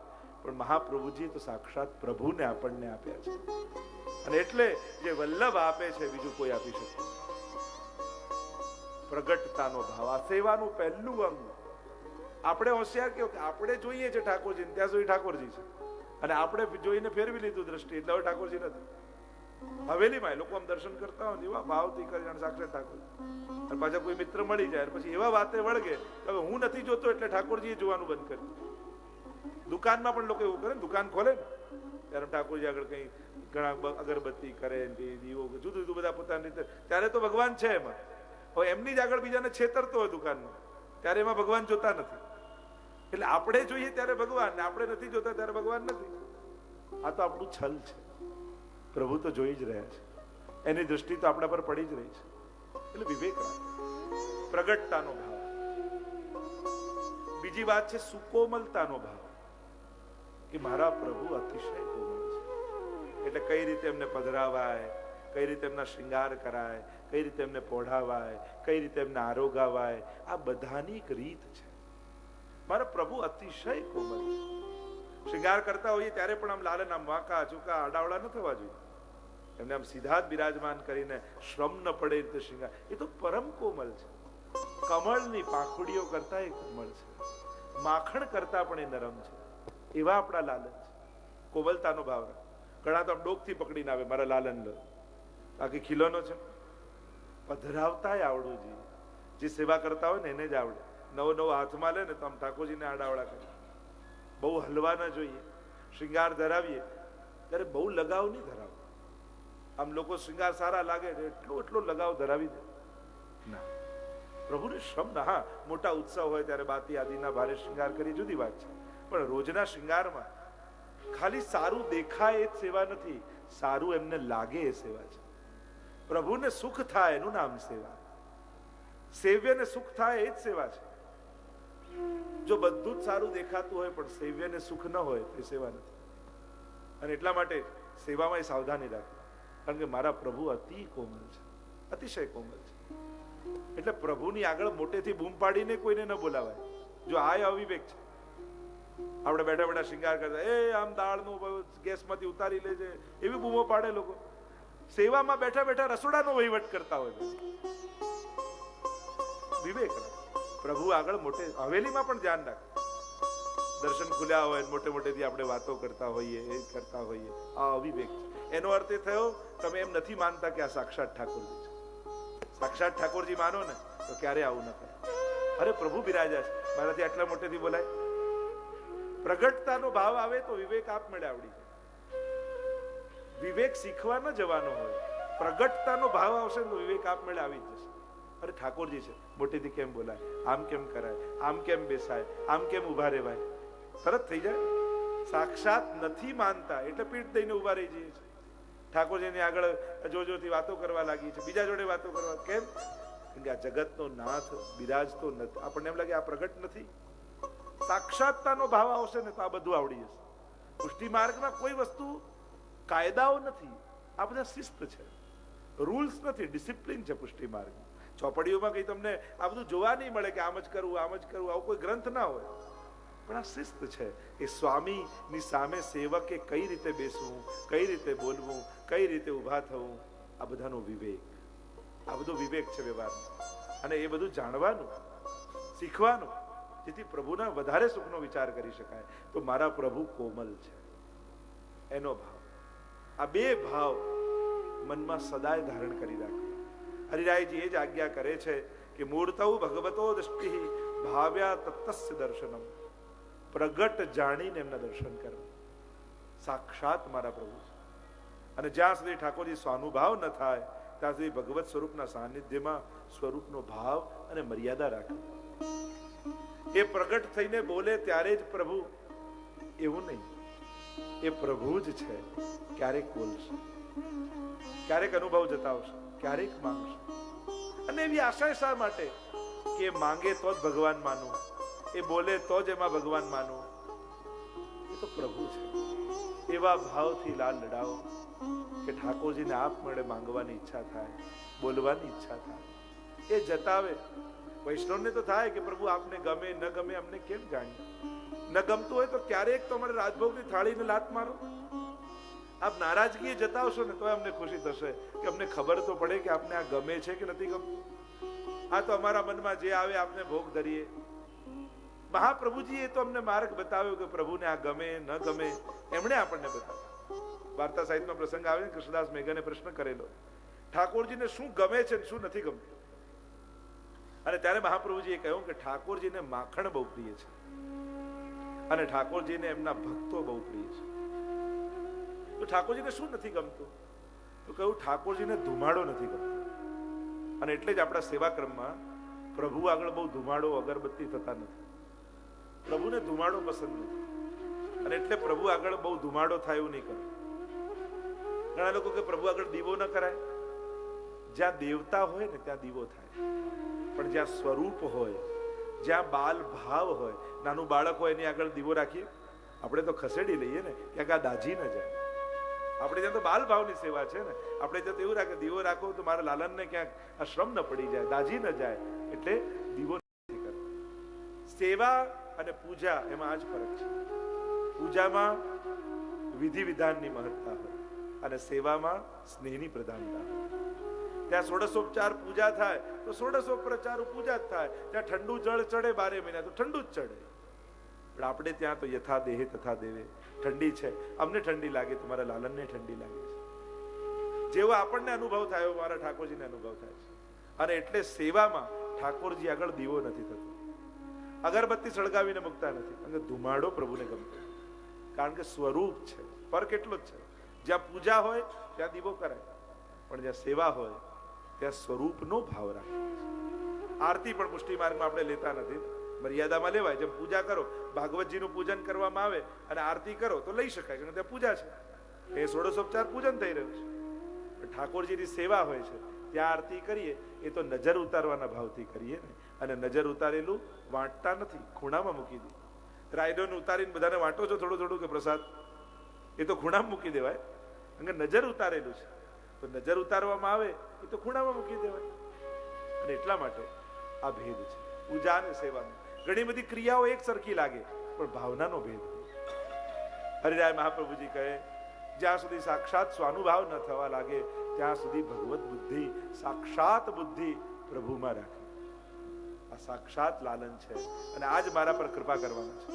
પણ મહાપ્રભુજી તો સાક્ષાત પ્રભુને આપણને આપ્યા છે. અને એટલે જે વલ્લભ આપે છે બીજું કોઈ આપી શકે. પ્રગટતાનો ભાવ, આ સેવાનું પહેલું અંગ. આપણે હોશિયાર કેવું કે આપણે જોઈએ છે ઠાકોરજીને, ત્યાં સુધી ઠાકોરજી છે, અને આપણે જોઈને ફેરવી લીધું દ્રષ્ટિ, એટલે હવે ઠાકોરજી નથી. હવેલીમાં લોકો આમ દર્શન કરતા હોય એવા ભાવથી કરી સાક્ષાત ઠાકોર. અને પાછા કોઈ મિત્ર મળી જાય પછી એવા વાતે વળગે કે હું નથી જોતો એટલે ઠાકોરજી જોવાનું બંધ કર્યું. દુકાનમાં પણ લોકો એવું કરે, દુકાન ખોલે ને ત્યારે ઠાકોરજી આગળ કઈ ઘણા અગરબત્તી કરે, દીવો, જુદું જુદું બધા પોતાની રીતે, ત્યારે તો ભગવાન છે એમાં. હવે એમની જ આગળ બીજાને છેતરતો હોય દુકાનમાં, ત્યારે એમાં ભગવાન જોતા નથી. એટલે આપણે જોઈએ ત્યારે ભગવાન, ને આપણે નથી જોતા ત્યારે ભગવાન નથી. આ તો આપણું છલ છે. પ્રભુ તો જોઈ જ રહ્યા છે, એની દૃષ્ટિ તો આપણા પર પડી જ રહી છે. એટલે વિવેક રાખે, પ્રગટતાનો ભાવ. બીજી વાત છે સુકોમલતાનો ભાવ, કે મારા પ્રભુ અતિશય કોમલ છે. એટલે કઈ રીતે એમને પધરાવાય, કઈ રીતે એમના શૃંગાર કરાય, કઈ રીતે એમને પોઢાવાય, કઈ રીતે એમને આરોગાવાય, આ બધાની એક રીત છે. મારા પ્રભુ અતિશય કોમલ છે. શૃંગાર કરતા હોઈએ ત્યારે પણ આમ લાલન આમ વાંકા ચૂકા આડાવડા ન થવા જોઈએ. એમને આમ સીધા જ બિરાજમાન કરીને શ્રમ ન પડે રીતે શૃંગાર, એ તો પરમ કોમલ છે. કમળની પાંખુડીઓ કરતા એ કોમળ છે, માખણ કરતા પણ એ નરમ છે. એવા આપણા લાલન છે. કોમલતાનો ભાવ. ઘણા તો આમ ડોકથી પકડીને આવે મારા લાલન લો, બાકી ખીલોનો છે. પધરાવતા આવડવું જોઈએ. જે સેવા કરતા હોય ને એને જ આવડે. નવો નવો હાથમાં લે ને તો આમ ઠાકોરજીને આડાવડા કરે. બહુ હલવા ના જોઈએ. શ્રૃંગાર ધરાવીએ ત્યારે બહુ લગાવ નહીં ધરાવો. આમ લોકો શ્રૃંગાર સારા લાગે એટલો લગાવ ધરાવી દે ના. પ્રભુને શ્રમ ના. હા, મોટા ઉત્સવ હોય ત્યારે બાતી આદિના ભારે શ્રૃંગાર કરી જુદી વાત છે, પણ રોજના શ્રૃંગારમાં ખાલી સારું દેખાય એ જ સેવા નથી, સારું એમને લાગે એ સેવા છે. પ્રભુને સુખ થાય એનું નામ સેવા, સેવ્યને સુખ થાય એ જ સેવા છે. જો બધું જ સારું દેખાતું હોય પણ સેવ્યને સુખ ન હોય તે સેવા નથી. અને એટલા માટે સેવામાં સાવધાની રાખવી, કારણ કે મારા પ્રભુ અતિ કોમલ છે, અતિશય કોમલ છે. એટલે પ્રભુની આગળ મોટેથી બૂમ પાડીને કોઈને ન બોલાવાય. જો આ અવિવેક છે. આપણે બેઠા બેઠા શિંગાર કરતા, એ આમ દાળનું ગેસમાંથી ઉતારી લેજે, એવી બૂમો પાડે લોકો. સેવામાં બેઠા બેઠા રસોડાનો વહીવટ કરતા હોય. વિવેક પ્રભુ આગળ મોટે હવેલીમાં પણ ધ્યાન રાખ. દર્શન ખુલ્યા હોય મોટે મોટેથી આપણે વાતો કરતા હોઈએ, એ કરતા હોઈએ, આ અવિવેક છે. એનો અર્થ એ થયો તમે એમ નથી માનતા કે આ સાક્ષાત ઠાકોરજી છે. સાક્ષાત ઠાકોરજી માનો ને તો ક્યારે આવું ન કરે. અરે પ્રભુ બિરાજા છે, મારાથી આટલા મોટેથી બોલાય. પ્રગટતાનો ભાવ આવે તો વિવેક આપમેળે આવડી જાય. વિવેક શીખવા ન જવાનો હોય, પ્રગટતાનો ભાવ આવશે તો વિવેક આપમેળે આવી જ જશે. અરે ઠાકોરજી છે, મોટેથી કેમ બોલાય, આમ કેમ કરાય, આમ કેમ બેસાય, આમ કેમ ઉભા રહેવાય, તરત થઈ જાય. સાક્ષાત નથી માનતા એટલે પીઠ દઈને ઉભા રહી જઈએ છીએ. ઠાકોરજીની આગળ જોજોથી વાતો કરવા લાગી છે, બીજા જોડે વાતો કરવા. કેમ? કે આ જગતનો નાથ બિરાજતો નથી. આપણને એમ લાગે આ પ્રગટ નથી. સાક્ષાતતાનો ભાવ આવશે ને તો આ બધું આવડી જશે. પુષ્ટિ માર્ગમાં કોઈ વસ્તુ કાયદાઓ નથી, આ બધા શિસ્ત છે, રૂલ્સ નથી, ડિસિપ્લિન છે. પુષ્ટિ માર્ગ ચોપડીઓમાં કઈ તમને આ બધું જોવા નહીં મળે કે આમ જ કરવું, આમ જ કરવું, આવું કોઈ ગ્રંથ ના હોય. પણ આ શિસ્ત છે. એ સ્વામીની સામે સેવકે કઈ રીતે બેસવું, કઈ રીતે બોલવું, કઈ રીતે ઉભા થવું, આ બધાનો વિવેક. આ બધો વિવેક છે વ્યવહારનો. અને એ બધું જાણવાનું, શીખવાનું, જેથી પ્રભુના વધારે સુખનો વિચાર કરી શકાય. તો મારા પ્રભુ કોમલ છે એનો ભાવ, આ બે ભાવ મનમાં સદાય ધારણ કરી રાખવા. હરિરાયજી એ જ આજ્ઞા કરે છે કે મૂર્તૌ ભગવતો દૃષ્ટિ ભાવ્યા તત્તસ્ય દર્શનમ. પ્રગટ જાણીને એમના દર્શન કરવા. સાક્ષાત મારા પ્રભુ છે. અને જ્યાં સુધી ઠાકોરજી સ્વાનુભાવ ન થાય ત્યાં સુધી ભગવત સ્વરૂપના સાનિધ્યમાં સ્વરૂપનો ભાવ અને મર્યાદા રાખે. એ પ્રગટ થઈને બોલે ત્યારે જ પ્રભુ, એવું નહીં. એ પ્રભુ જ છે. ક્યારેક બોલશે, ક્યારેક અનુભવ જતાવશે, ક્યારેક માંગશે. અને એવી આશા શા માટે કે માંગે તો જ ભગવાન માનું, એ બોલે તો જ એમાં ભગવાન માનું. એ તો પ્રભુ છે. એવા ભાવથી લાલ લડાવો કે ઠાકોરજીને આપમેળે માંગવાની ઈચ્છા થાય, બોલવાની ઈચ્છા થાય. એ જતાવે. વૈષ્ણવને તો થાય કે પ્રભુ આપને ગમે ન ગમે અમને કેમ જાણીએ. ન ગમતું હોય તો ક્યારેક તો અમારે રાજભોગની થાળીને લાત મારો. આપ નારાજગી જતાવશો ને તો અમને ખુશી થશે કે અમને ખબર તો પડે કે આપને આ ગમે છે કે નથી ગમતું. આ તો અમારા મનમાં જે આવે આપને ભોગ ધરીએ. મહાપ્રભુજી એ તો અમને માર્ગ બતાવ્યો કે પ્રભુને આ ગમે ન ગમે એમણે આપણને બતાવ્યું. વાર્તા સાહિત્યનો પ્રસંગ આવે ને, કૃષ્ણદાસ મેઘાને પ્રશ્ન કરેલો ઠાકોરજીને શું ગમે છે શું નથી ગમતું. અને ત્યારે મહાપ્રભુજીએ કહ્યું કે ઠાકોરજીને માખણ બહુ પ્રિય છે અને ઠાકોરજીને એમના ભક્તો બહુ પ્રિય છે. તો ઠાકોરજીને શું નથી ગમતું? તો કહ્યું ઠાકોરજીને ધુમાડો નથી ગમતો. અને એટલે જ આપણા સેવા ક્રમમાં પ્રભુ આગળ બહુ ધુમાડો અગરબત્તી થતા નથી. પ્રભુને ધુમાડો પસંદ નથી. અને એટલે પ્રભુ આગળ બહુ ધુમાડો થાય એવું નહીં કરે. ઘણા લોકો કે પ્રભુ આગળ દીવો ન કરાય. જ્યાં દેવતા હોય ને ત્યાં દીવો થાય, પણ જ્યાં સ્વરૂપ હોય, જ્યાં બાલ ભાવ હોય, નાનું બાળક હોય એની આગળ દીવો રાખીએ આપણે તો ખસેડી લઈએ ને, ક્યાંક આ દાજી ન જાય. આપણે ત્યાં તો બાલ ભાવની સેવા છે ને, આપણે ત્યાં તો એવું રાખે દીવો રાખો તો મારા લાલનને ક્યાંક આ શ્રમ ન પડી જાય, દાજી ન જાય, એટલે દીવો નથી કરતો. સેવા અને પૂજા એમાં આ જ ફરક છે. પૂજામાં વિધિ વિધાનની મહત્તા હોય અને સેવામાં સ્નેહની પ્રધાનતા હોય. ત્યાં ષોડશોપચાર પૂજા થાય તો ષોડશોપચાર પૂજા જ થાય. ત્યાં ઠંડુ જળ ચડે 12 મહિના તો ઠંડુ જ ચડે. પણ આપણે ત્યાં તો યથા દેહે તથા દેવે. ઠંડી છે, અમને ઠંડી લાગે, તમારા લાલનને ઠંડી લાગે છે. જેવો આપણને અનુભવ થાય મારા ઠાકોરજીને અનુભવ થાય છે. અને એટલે સેવામાં ઠાકોરજી આગળ દીવો નથી થતો. અગરબત્તી સળગાવીને મૂકતા નથી, કારણ કે ધુમાડો પ્રભુને ગમતો, કારણ કે સ્વરૂપ છે. ફરક એટલો જ છે, જ્યાં પૂજા હોય ત્યાં દીવો કરાય, પણ જ્યાં સેવા હોય ત્યાં સ્વરૂપનો ભાવ રાખે. આરતી પણ પુષ્ટિ માર્ગમાં આપણે લેતા નથી, મર્યાદામાં લેવાય. જેમ પૂજા કરો, ભાગવતજીનું પૂજન કરવામાં આવે અને આરતી કરો તો લઈ શકાય, કારણ કે ત્યાં પૂજા છે, એ ષોડશોપચાર પૂજન થઈ રહ્યું છે. ઠાકોરજીની સેવા હોય છે, ત્યાં આરતી કરીએ એ તો નજર ઉતારવાના ભાવથી કરીએ ને, અને નજર ઉતારેલું વાંટતા નથી, ખૂણામાં મૂકી દે. રાયડોને ઉતારીને બધાને વાંટો છો થોડું થોડું કે પ્રસાદ, એ તો ખૂણામાં મૂકી દેવાય, કારણ કે નજર ઉતારેલું છે. તો નજર ઉતારવામાં આવે એ તો ખૂણામાં મૂકી દેવાય. અને એટલા માટે આ ભેદ છે પૂજા અને સેવાનો. ઘણી બધી ક્રિયાઓ એક સરખી લાગે, પણ ભાવનાનો ભેદ. હરિરાય મહાપ્રભુજી કહે, જ્યાં સુધી સાક્ષાત સ્વાનુભાવ ન થવા લાગે ત્યાં સુધી ભગવત બુદ્ધિ, સાક્ષાત બુદ્ધિ પ્રભુમાં રાખે. આ સાક્ષાત લાલન છે, અને આજ મારા પર કૃપા કરવાના છે.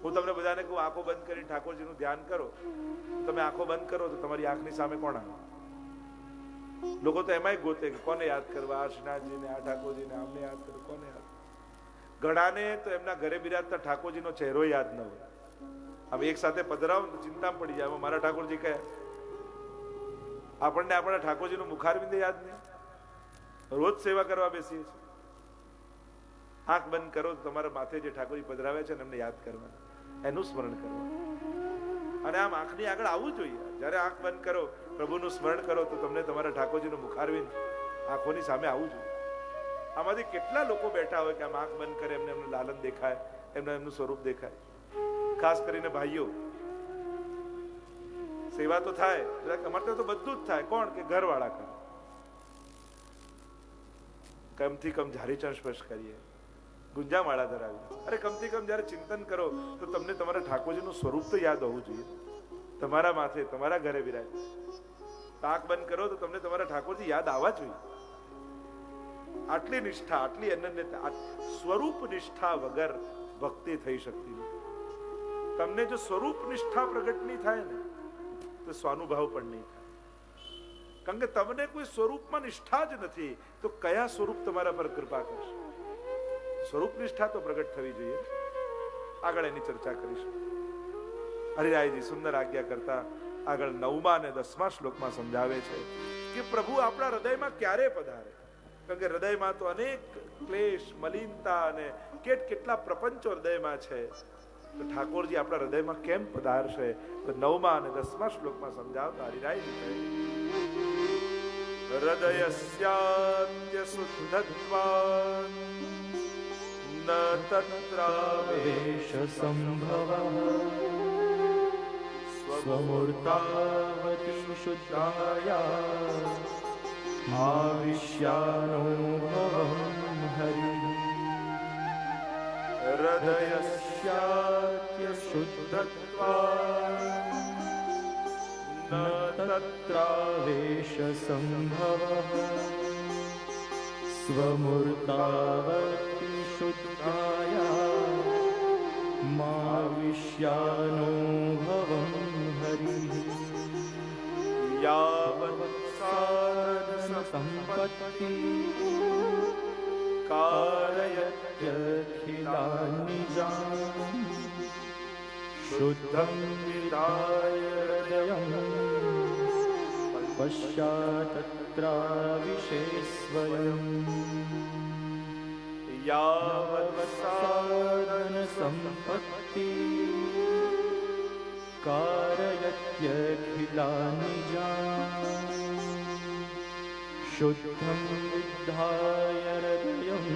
હું તમને બધાને કહું, આંખો બંધ કરીને ઠાકોરજીનું ધ્યાન કરો. તમે આંખો બંધ કરો તો તમારી આંખની સામે કોણ આવે? લોકો તો એમાંય ગોતે કે કોને યાદ કરવા, આ શ્રીનાથજીને, આ ઠાકોરજીને, આમને યાદ કરો, કોને યાદ. ઘણાને તો એમના ઘરે બિરાજતા ઠાકોરજીનો ચહેરો યાદ ન હોય. હવે એક સાથે પધરાવો તો ચિંતા પડી જાય, મારા ઠાકોરજી કયા. આપણને આપણા ઠાકોરજીનું મુખારવિંદ યાદ નહીં. રોજ સેવા કરવા બેસીએ છીએ. આંખ બંધ કરો તો તમારા માથે જે ઠાકોરજી પધરાવ્યા છે ને એમને યાદ કરવાના, એનું સ્મરણ કરવાનું. અને આમ આંખની આગળ આવવું જોઈએ. જયારે આંખ બંધ કરો, પ્રભુનું સ્મરણ કરો, તો તમને તમારા ઠાકોરજીનું મુખારવિંદ આંખોની સામે આવવું જોઈએ. આમાંથી કેટલા લોકો બેઠા હોય કે આમ આંખ બંધ કરે, એમને એમનું લાલન દેખાય, એમનું સ્વરૂપ દેખાય. ખાસ કરીને ભાઈઓ, સેવા તો થાય, અમારે તો બધું જ થાય. કોણ કે ઘરવાળા કરે. કમથી કમ ઝારીચણ સ્પર્શ કરીએ, ગુંજામાળા ધરાવી. અરે કમથી કમ જયારે ચિંતન કરો તો તમને તમારા ઠાકોરજીનું સ્વરૂપ તો યાદ હોવું જોઈએ. તમારા માથે, તમારા ઘરે બિરાજ. આંખ બંધ કરો તો તમને તમારા ઠાકોરજી યાદ આવવા જોઈએ. આટલી નિષ્ઠા, આટલી અનન્યતા, સ્વરૂપ નિષ્ઠા વગર ભક્તિ થઈ શકતી નથી. તમને જો સ્વરૂપ નિષ્ઠા પ્રગટ નહીં થાય ને તો સ્વાનુભાવ પણ નહીં થાય. કારણ કે તમને કોઈ સ્વરૂપમાં નિષ્ઠા જ નથી તો કયા સ્વરૂપ તમારા પર કૃપા કરશે? સ્વરૂપ નિષ્ઠા તો પ્રગટ થવી જોઈએ. આગળ એની ચર્ચા કરીશું. હરિરાયજી સુંદર આજ્ઞા કરતા આગળ 9મા અને 10મા શ્લોકમાં સમજાવે છે કે પ્રભુ આપણા હૃદયમાં ક્યારે પધારે. કારણ કે હૃદયમાં તો અનેક ક્લેશ, મલિનતા અને કેટલા પ્રપંચો હૃદયમાં છે. તો ઠાકોરજી આપણા હૃદયમાં કેમ પધારશે? તો 9મા અને 10મા શ્લોકમાં સમજાવતા હરિરાયજી કહે, હૃદયસ્યાત્ય શુદ્ધત્વાન ન તત્રાવેશ સંભવઃ સ્વમૂર્તાવતી શુદ્ધાયા આવિશ્યાનુભવં હરિ. હૃદયસ્યાત્ય શુદ્ધત્વાન ન તત્રાવેશ સંભવઃ સ્વમૂર્તાવતી શુદ્ધાયા માવિશ્યાનુભવં હરિ. યાવત સાધન સંપત્તિ કારયત્યખિલાનિજાન શુદ્ધં વિદાય હૃદયં પશ્ચાત્તત્રાવિશે સ્વયં. યાવત સાધન સંપત્તિ કારયત્યખિલાનિજાન શુદ્ધં વિધાય હૃદયં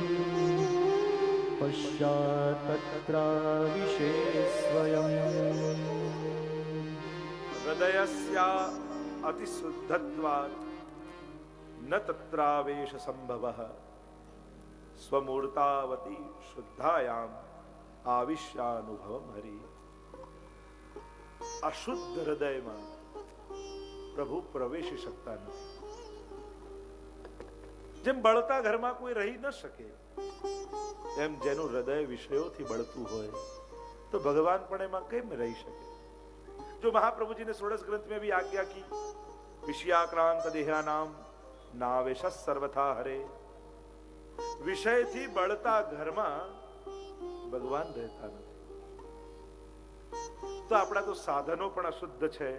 પશ્ચાત્તત્રાવિશે સ્વયં. હૃદયસ્યા અતિશુદ્ધત્વાत् ન તત્રાવેશ સંભવઃ સ્વમૂર્તાવતી શુદ્ધાયામ આવિશ્યાનુભવં હરિ. અશુદ્ધ હૃદયમાં પ્રભુ પ્રવેશી શકતા નથી. જેમ બળતા ઘરમાં કોઈ રહી ન શકે, એમ જેનું હૃદય વિષયોથી બળતું હોય તો ભગવાન પણ એમાં કેમ રહી શકે? जो महाप्रभु जी ने षोडश ग्रंथ में भी आज्ञा की, विषयाक्रांत देहानाम नावेश सर्वथा हरे. વિષયથી બળતા ઘરમાં ભગવાન રહેતા નથી. તો આપણા તો સાધનો પણ અશુદ્ધ છે,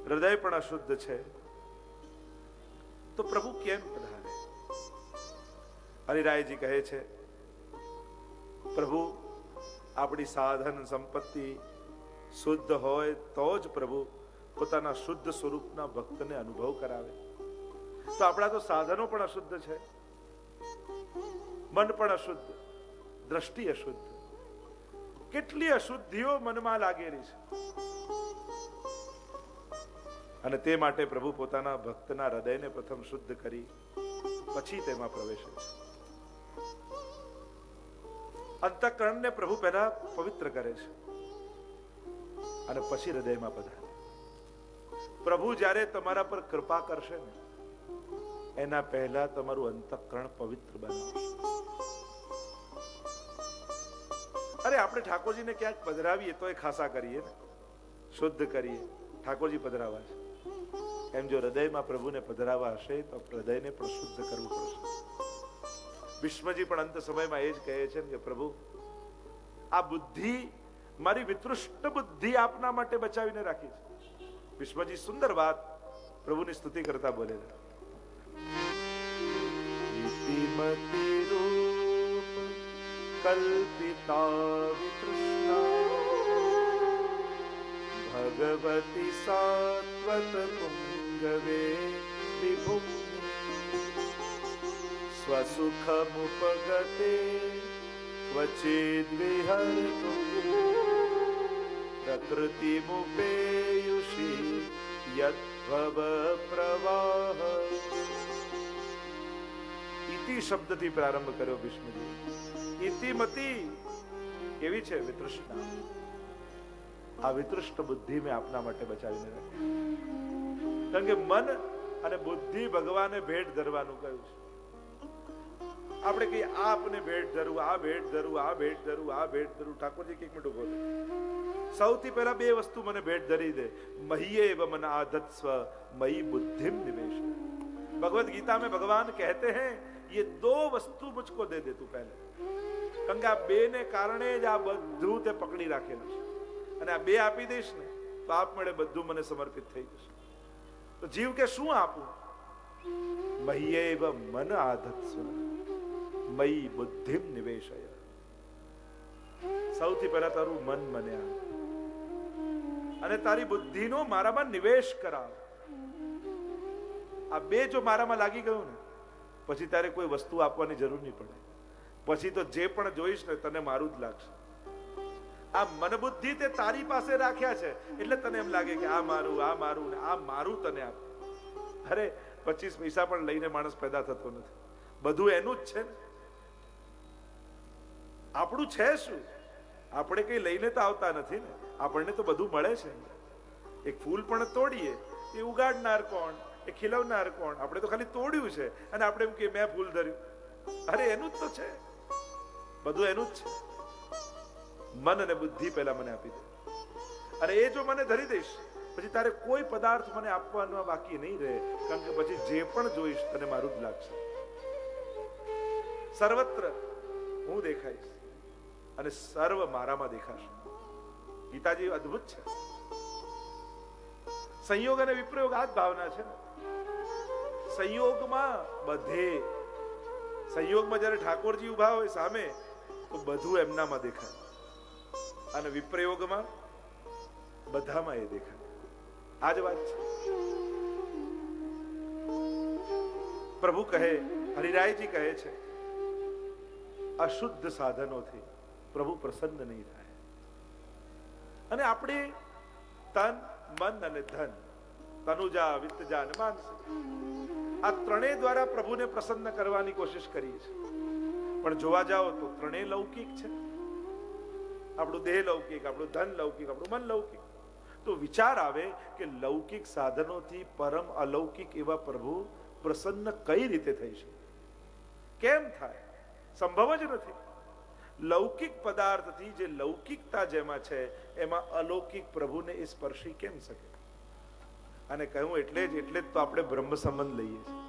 હૃદય પણ અશુદ્ધ છે, તો પ્રભુ કેમ પધારે? હરિરાયજી કહે છે, પ્રભુ આપણી સાધન સંપત્તિ શુદ્ધ હોય તો જ પ્રભુ પોતાના શુદ્ધ સ્વરૂપના ભક્તને અનુભવ કરાવે. તો આપણા તો સાધનો પણ અશુદ્ધ છે, મન પણ અશુદ્ધ, દ્રષ્ટિ અશુદ્ધ, કેટલી અશુદ્ધિઓ મનમાં લાગેલી છે. અને તે માટે પ્રભુ પોતાના ભક્તના હૃદયને પ્રથમ શુદ્ધ કરી પછી તેમાં પ્રવેશે છે. અંતઃકરણને પ્રભુ પહેલા પવિત્ર કરે છે અને પછી હૃદયમાં પધારે. પ્રભુ જ્યારે તમારા પર કૃપા કરશે ને એના પહેલા તમારું અંતઃકરણ પવિત્ર બનાવશે. અરે આપણે ઠાકોરજીને ક્યાંક પધરાવીએ તો એ ખાસા કરીએ ને, શુદ્ધ કરીએ, ઠાકોરજી પધરાવા છે. એમ જો હૃદયમાં પ્રભુને પધરાવા હશે તો હૃદયને પણ શુદ્ધ કરવું પડશે. વિષ્ણુજી પણ અંત સમયમાં એ જ કહે છે કે પ્રભુ આ બુદ્ધિ, મારી વિતૃષ્ટ બુદ્ધિ આપના માટે બચાવીને રાખી છે. વિષ્ણુજી સુંદર વાત પ્રભુની સ્તુતિ કરતા બોલે છે, ઇતિમતિ રૂપ કલ્પિતા વિતૃષ્ણા ભગવતી સાત્વત પુંગવે વિભુમ સ્વસુખમુપગતે ક્વચિદ વિહર્તુમ પ્રકૃતિમુપેયુષી યદ્ભવ પ્રવાહ. ઇતિ શબ્દથી પ્રારંભ કર્યો વિષ્ણુજી. ઇતિમતિ કેવી છે વિતૃષ્ણા. આ વિતૃષ્ટ બુદ્ધિ મેં આપના માટે બચાવીને રાખી. કારણ કે મન અને બુદ્ધિ ભગવાને ભેટ ધરવાનું કહ્યું છે. આપણે કહીએ આપને ભેટ ધરવું, આ ભેટ ધરવું, આ ભેટ ધરવું, આ ભેટ ધરવું. ઠાકોરજી એક મિનિટ ઉભો રહે. સૌથી પહેલા બે વસ્તુ મને ભેટ ધરી દે. મહીએવ મન આધત્સ્વ મયી બુદ્ધિમ નિવેશ. भगवत गीता में भगवान कहते हैं ये दो वस्तु मुझको दे दे तू पहले. કારણ કે આ બે ને કારણે જ આ બધું તે પકડી રાખેલું છે. અને આ બે આપી દઈશ ને તો આપમેળે બધું મને સમર્પિત થઈ જશે. તો જીવ કે શું આપું? મહીએવ મન આધત્સ્વ મયી બુદ્ધિમ નિવેશય. સૌથી પહેલા તારું મન મને આપ અને તારી બુદ્ધિનો મારામાં નિવેશ કરાવ. આ બે જો મારામાં લાગી ગયું ને પછી તારે કોઈ વસ્તુ આપવાની જરૂર નહીં પડે. પછી તો જે પણ જોઈશ ને તને મારું જ લાગશે. આ મન બુદ્ધિ તે તારી પાસે રાખ્યા છે એટલે તને એમ લાગે કે આ મારું, આ મારું ને આ મારું તને આપ. અરે 25 પૈસા પણ લઈને માણસ પેદા થતો નથી. બધું એનું જ છે ને. આપણું છે શું? આપણે કઈ લઈને તો આવતા નથી ને. આપણને તો બધું મળે છે. એક ફૂલ પણ તોડીએ એ ઉગાડનાર કોણ, એ ખીલવનાર કોણ? આપણે તો ખાલી તોડ્યું છે અને આપણે એમ કે મેં ફૂલ ધર્યું. અરે એનું જ તો છે, બધું એનું જ છે. મન અને બુદ્ધિ પહેલા મને આપી દે અને એ જો મને ધરી દઈશ પછી તારે કોઈ પદાર્થ મને આપવાનો બાકી નહીં રહે. કારણ કે પછી જે પણ જોઈશ તને મારું જ લાગશે. સર્વત્ર હું દેખાઈશ અને સર્વ મારામાં દેખાશે. ગીતાજી અદ્ભુત છે. સંયોગ અને વિપ્રયોગ આ જ ભાવના છે ને. સંયોગમાં બધે, સંયોગમાં જયારે ઠાકોરજી ઉભા હોય સામે તો બધું એમનામાં દેખાય અને વિપ્રયોગમાં બધામાં એ દેખાય. આ જ વાત છે. પ્રભુ કહે, હરિરાયજી કહે છે, અશુદ્ધ સાધનોથી પ્રભુ પ્રસન્ન નહીં થાય. અને આપણે તન, મન અને ધન, તનુજા, વિત્તજા અને માનસિક, આ ત્રણેય દ્વારા પ્રભુને પ્રસન્ન કરવાની કોશિશ કરીએ છીએ. પણ જોવા જાઓ તો ત્રણેય લૌકિક છે. આપણું દેહ લૌકિક, આપણું ધન લૌકિક, આપણું મન લૌકિક. તો વિચાર આવે કે લૌકિક સાધનોથી પરમ અલૌકિક એવા પ્રભુ પ્રસન્ન કઈ રીતે થઈ શકે? કેમ થાય? સંભવ જ નથી. લૌકિક પદાર્થથી જે લૌકિકતા જેમાં છે એમાં અલૌકિક પ્રભુને એ સ્પર્શી કેમ શકે? અને કહ્યું એટલે જ તો આપણે બ્રહ્મ સંબંધ લઈએ છીએ.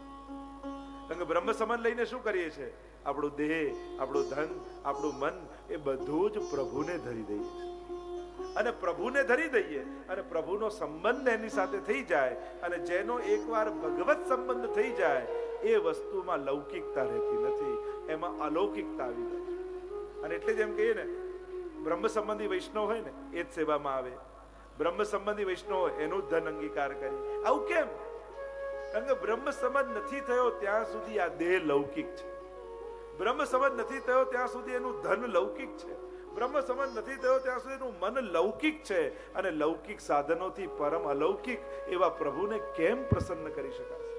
કારણ કે બ્રહ્મ સંબંધ લઈને શું કરીએ છીએ? આપણું દેહ, આપણું ધન, આપણું મન એ બધું જ પ્રભુને ધરી દઈએ છીએ. અને પ્રભુને ધરી દઈએ અને પ્રભુનો સંબંધ એની સાથે થઈ જાય, અને જેનો એકવાર ભગવત સંબંધ થઈ જાય એ વસ્તુમાં લૌકિકતા રહેતી નથી, એમાં અલૌકિકતા આવી જાય. અને એટલે જ એમ કહીએ ને, બ્રહ્મ સંબંધી વૈષ્ણવ હોય ને એ જ સેવામાં આવે, બ્રહ્મ સંબંધી વૈષ્ણવ હોય એનું જ ધન અંગીકાર કરી. આવું કેમ? કારણ કે બ્રહ્મ સંબંધ નથી થયો ત્યાં સુધી આ દેહ લૌકિક છે. બ્રહ્મ સંબંધ નથી થયો ત્યાં સુધી એનું ધન લૌકિક છે. બ્રહ્મ સંબંધ નથી થયો ત્યાં સુધી એનું મન લૌકિક છે. અને લૌકિક સાધનોથી પરમ અલૌકિક એવા પ્રભુને કેમ પ્રસન્ન કરી શકાશે?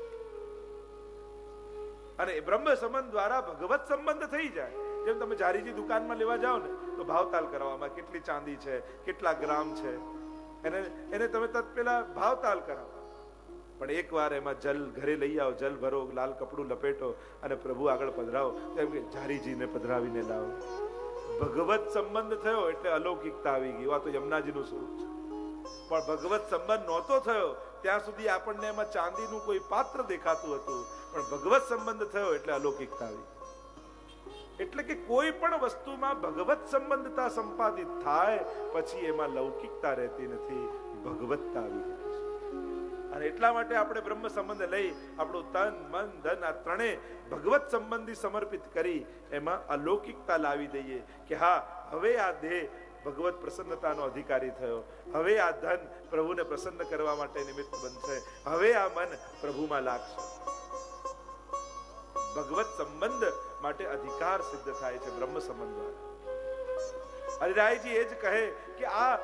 અને બ્રહ્મ સંબંધ દ્વારા ભગવત સંબંધ થઈ જાય. જેમ તમે જારીજી દુકાનમાં લેવા જાઓ ને તો ભાવતાલ કરવામાં કેટલી ચાંદી છે, કેટલા ગ્રામ છે, એને તમે તત પેલા ભાવતાલ કરાવો. પણ એકવાર એમાં જલ ઘરે લઈ આવો, જલ ભરો, લાલ કપડું લપેટો અને પ્રભુ આગળ પધરાવો, એમ કે જારીજીને પધરાવીને લાવો. ભગવત સંબંધ થયો એટલે અલૌકિકતા આવી ગઈ. આ તો યમુનાજીનું સ્વરૂપ છે. પણ ભગવત સંબંધ નહોતો થયો ત્યાં સુધી આપણને એમાં ચાંદીનું કોઈ પાત્ર દેખાતું હતું, પણ ભગવત સંબંધ થયો એટલે અલૌકિકતા આવી. એટલે કે કોઈ પણ વસ્તુમાં ભગવત સંબંધતા સંપાદિત થાય પછી એમાં લૌકિકતા રહેતી નથી, ભગવતતા આવી જાય છે. અને એટલા માટે આપણે બ્રહ્મ સંબંધ લઈ આપણું તન, મન, ધન આ ત્રણેય ભગવત સંબંધી સમર્પિત કરી એમાં અલૌકિકતા લાવી દઈએ કે હા, હવે આ દેહ ભગવત પ્રસન્નતાનો અધિકારી થયો, હવે આ ધન પ્રભુને પ્રસન્ન કરવા માટે નિમિત્ત બનશે, હવે આ મન પ્રભુમાં લાગશે. ભગવત સંબંધ માટે અધિકાર સિદ્ધ થાય છે બ્રહ્મ સંબંધ દ્વારા. હરિરાયજી એ જ કહે કે આ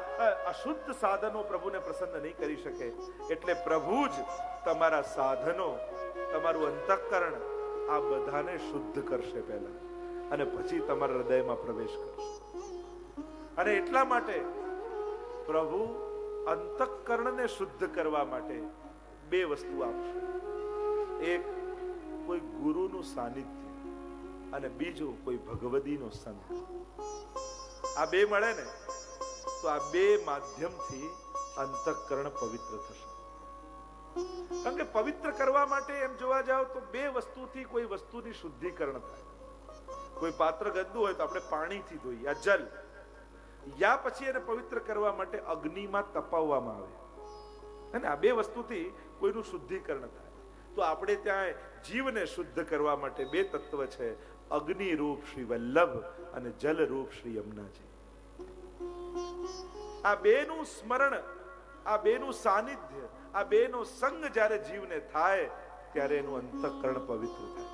અશુદ્ધ સાધનો પ્રભુને પ્રસન્ન નહીં કરી શકે, એટલે પ્રભુ જ તમારા સાધનો, તમારું અંતઃકરણ આ બધાને શુદ્ધ કરશે પહેલા, અને પછી તમારા હૃદયમાં પ્રવેશ કરશે. અને એટલા માટે પ્રભુ અંતઃકરણને શુદ્ધ કરવા માટે બે વસ્તુ આપશે. એક કોઈ ગુરુનું સાનિધ્ય અને બીજું કોઈ ભગવદીનો સંગ. આ બે મળે ને તો આ બે માધ્યમથી અંતઃકરણ પવિત્ર થશે. કારણ કે પવિત્ર કરવા માટે એમ જોવા જાવ તો બે વસ્તુથી કોઈ વસ્તુની શુદ્ધિકરણ થાય. કોઈ પાત્ર ગંદુ હોય તો આપણે પાણીથી ધોઈએ, આ જલ, યા પછી એને પવિત્ર કરવા માટે અગ્નિમાં તપાવવામાં આવે. અને આ બે વસ્તુથી કોઈનું શુદ્ધિકરણ થાય. તો આપણે ત્યાં જીવને શુદ્ધ કરવા માટે બે તત્વ છે, અગ્નિ રૂપ શ્રી વલ્લભ અને જલ રૂપ શ્રી યમુનાજી. આ બેનું સ્મરણ, આ બેનું સાનિધ્ય, આ બેનો સંગ જ્યારે જીવને થાય ત્યારે એનું અંતઃકરણ પવિત્ર થાય.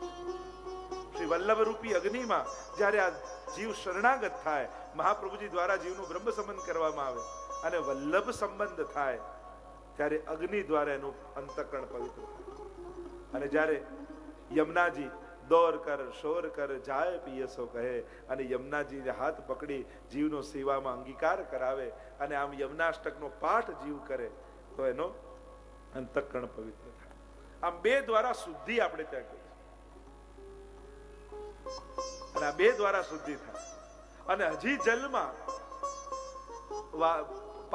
શ્રી વલ્લભ રૂપી અગ્નિમાં જ્યારે આ જીવ શરણાગત થાય, મહાપ્રભુજી દ્વારા જીવનું બ્રહ્મ સંબંધ કરવામાં આવે અને વલ્લભ સંબંધ થાય ત્યારે અગ્નિ દ્વારા એનું અંતઃકરણ પવિત્ર થાય. અને જ્યારે યમુનાજી દોર કર, શોર કર, જાય પિયસો કહે અને યમુનાજીને હાથ પકડી જીવનો સેવામાં અંગીકાર કરાવે અને આમ યમુનાષ્ટકનો પાઠ જીવ કરે તો એનો અંતઃકરણ પવિત્ર થાય. આમ બે દ્વારા શુદ્ધિ આપણે ત્યાં કહીએ અને આ બે દ્વારા શુદ્ધિ થાય. અને હજી જલમાં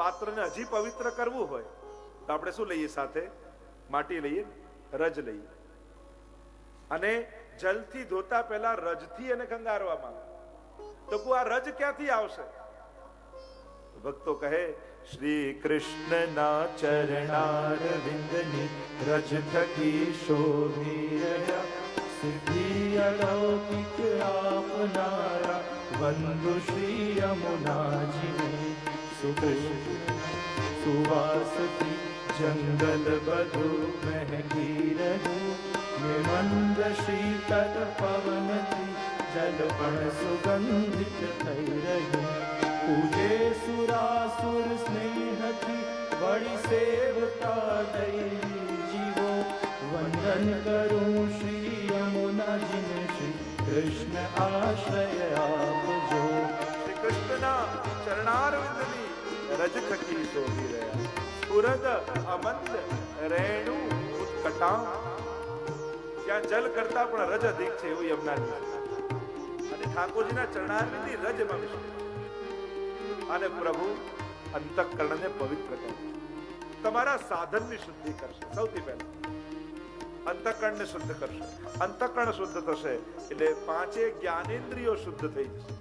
પાત્રને હજી પવિત્ર કરવું હોય તો આપણે શું લઈએ સાથે? માટી લઈએ, રજ લઈએ, અને જલથી ધોતા પહેલા રજથી એને ખંગારવામાં આવે. તો આ રજ ક્યાંથી આવશે? ભક્તો કહે શ્રી કૃષ્ણના ચરણારવિંદની રજ થકી શોભી રહ્યા, સિદ્ધિ અલૌકિક આપનારા વંદુ શ્રી યમુનાજી. સુવાસથી જંગલ બધું મહેકી રહ્યું, મંદ શીતળ પવનથી જલ પણ સુગંધિત થઈ રહ્યું. પૂજે સુરાસુર સ્નેહથી વળી સેવતા દઈ જીવો, વંદન કરું શ્રી યમુનાજીને, શ્રી કૃષ્ણ આશ્રય આપજો. શ્રી કૃષ્ણના ચરણારવિંદની રજ થકી શોભી રહ્યા, સ્ફુરદ અમંદ રેણુ ઉત્કટામ. ત્યાં જલ કરતા પણ રજ અધિક છે એવું યમુનાજી. અને ઠાકોરજીના ચરણારવિંદની રજમાં વિષ્ણુ અને પ્રભુ અંતઃકરણને પવિત્ર કરે, તમારા સાધનની શુદ્ધિ કરશે. સૌથી પહેલા અંતઃકરણને શુદ્ધ કરશે. અંતઃકરણ શુદ્ધ થશે એટલે પાંચે જ્ઞાનેન્દ્રિયો શુદ્ધ થઈ જશે,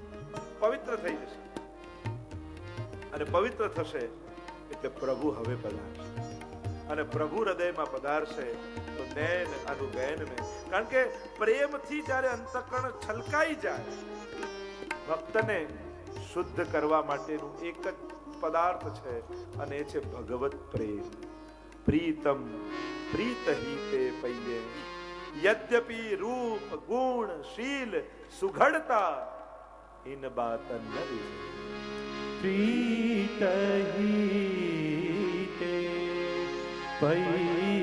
પવિત્ર થઈ જશે. અને પવિત્ર થશે એટલે પ્રભુ હવે પધારશે. અને પ્રભુ હૃદયમાં પધારશે તો નૈન અનુગૈન મેં, કારણ કે પ્રેમથી જ્યારે અંતઃકરણ છલકાઈ જાય, ભક્તને શુદ્ધ કરવા માટેનું એક જ પદાર્થ છે અને એ છે ભગવત પ્રેમ. પ્રીતમ પ્રીત હિતે પૈયે યદ્યપિ રૂપ ગુણ શીલ સુઘડતા ઇન બાત ન પ્રીત હિતે પૈયે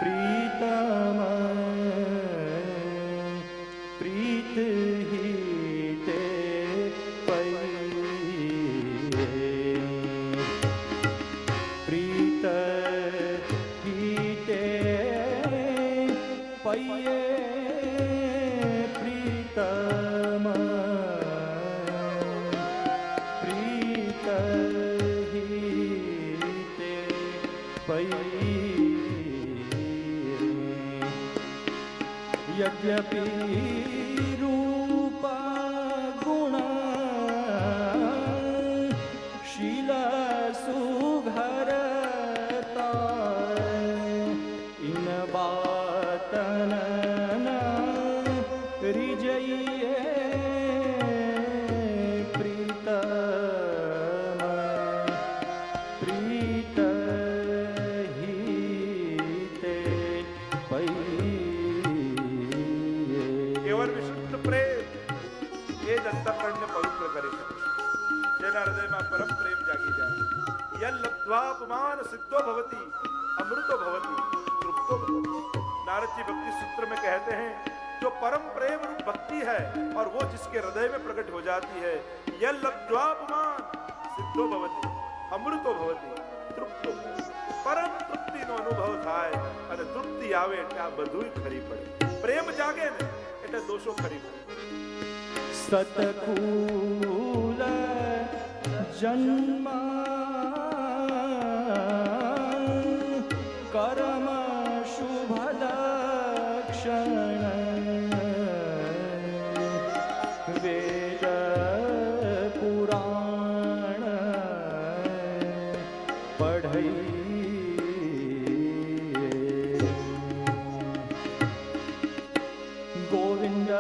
પ્રીતમ પ્રીત હિતે પૈયે પ્રીત હિતે પૈયે પ્રીતમ પ્રીત હિતે પૈયે યદ્યપિ રૂપ ગુણ શીલ સુઘરતા ઇન બાતન રીજઈએ પ્રીતમ પ્રીત હિતે પૈયે. કેવળ વિશુદ્ધ પ્રેમ એ જ અંતઃકરણને પવિત્ર કરી શકે. જેના હૃદયમાં પરમ પ્રેમ જાગી જાય, યલ લબ્ધ્વાપમાન સિદ્ધો ભવતિ अमृतो भवति तृप्तो भवति. नारद जी भक्ति सूत्र में कहते हैं जो परम प्रेम रूप भक्ति है और वो जिसके हृदय में प्रकट हो जाती है, यह लब्ध्वापमान सिद्धो भवति अमृतो भवति तृप्तो भवति. परम તૃપ્તિનો અનુભવ થાય અને તૃપ્તિ આવે એટલે આ બધું ખરી પડે. પ્રેમ જાગે ને એટલે દોષો ખરી પડે. સતકુલ જન્મ કર્મ શુભ લક્ષણ વેદ પુરાણ પઢઈ ગોવિંદ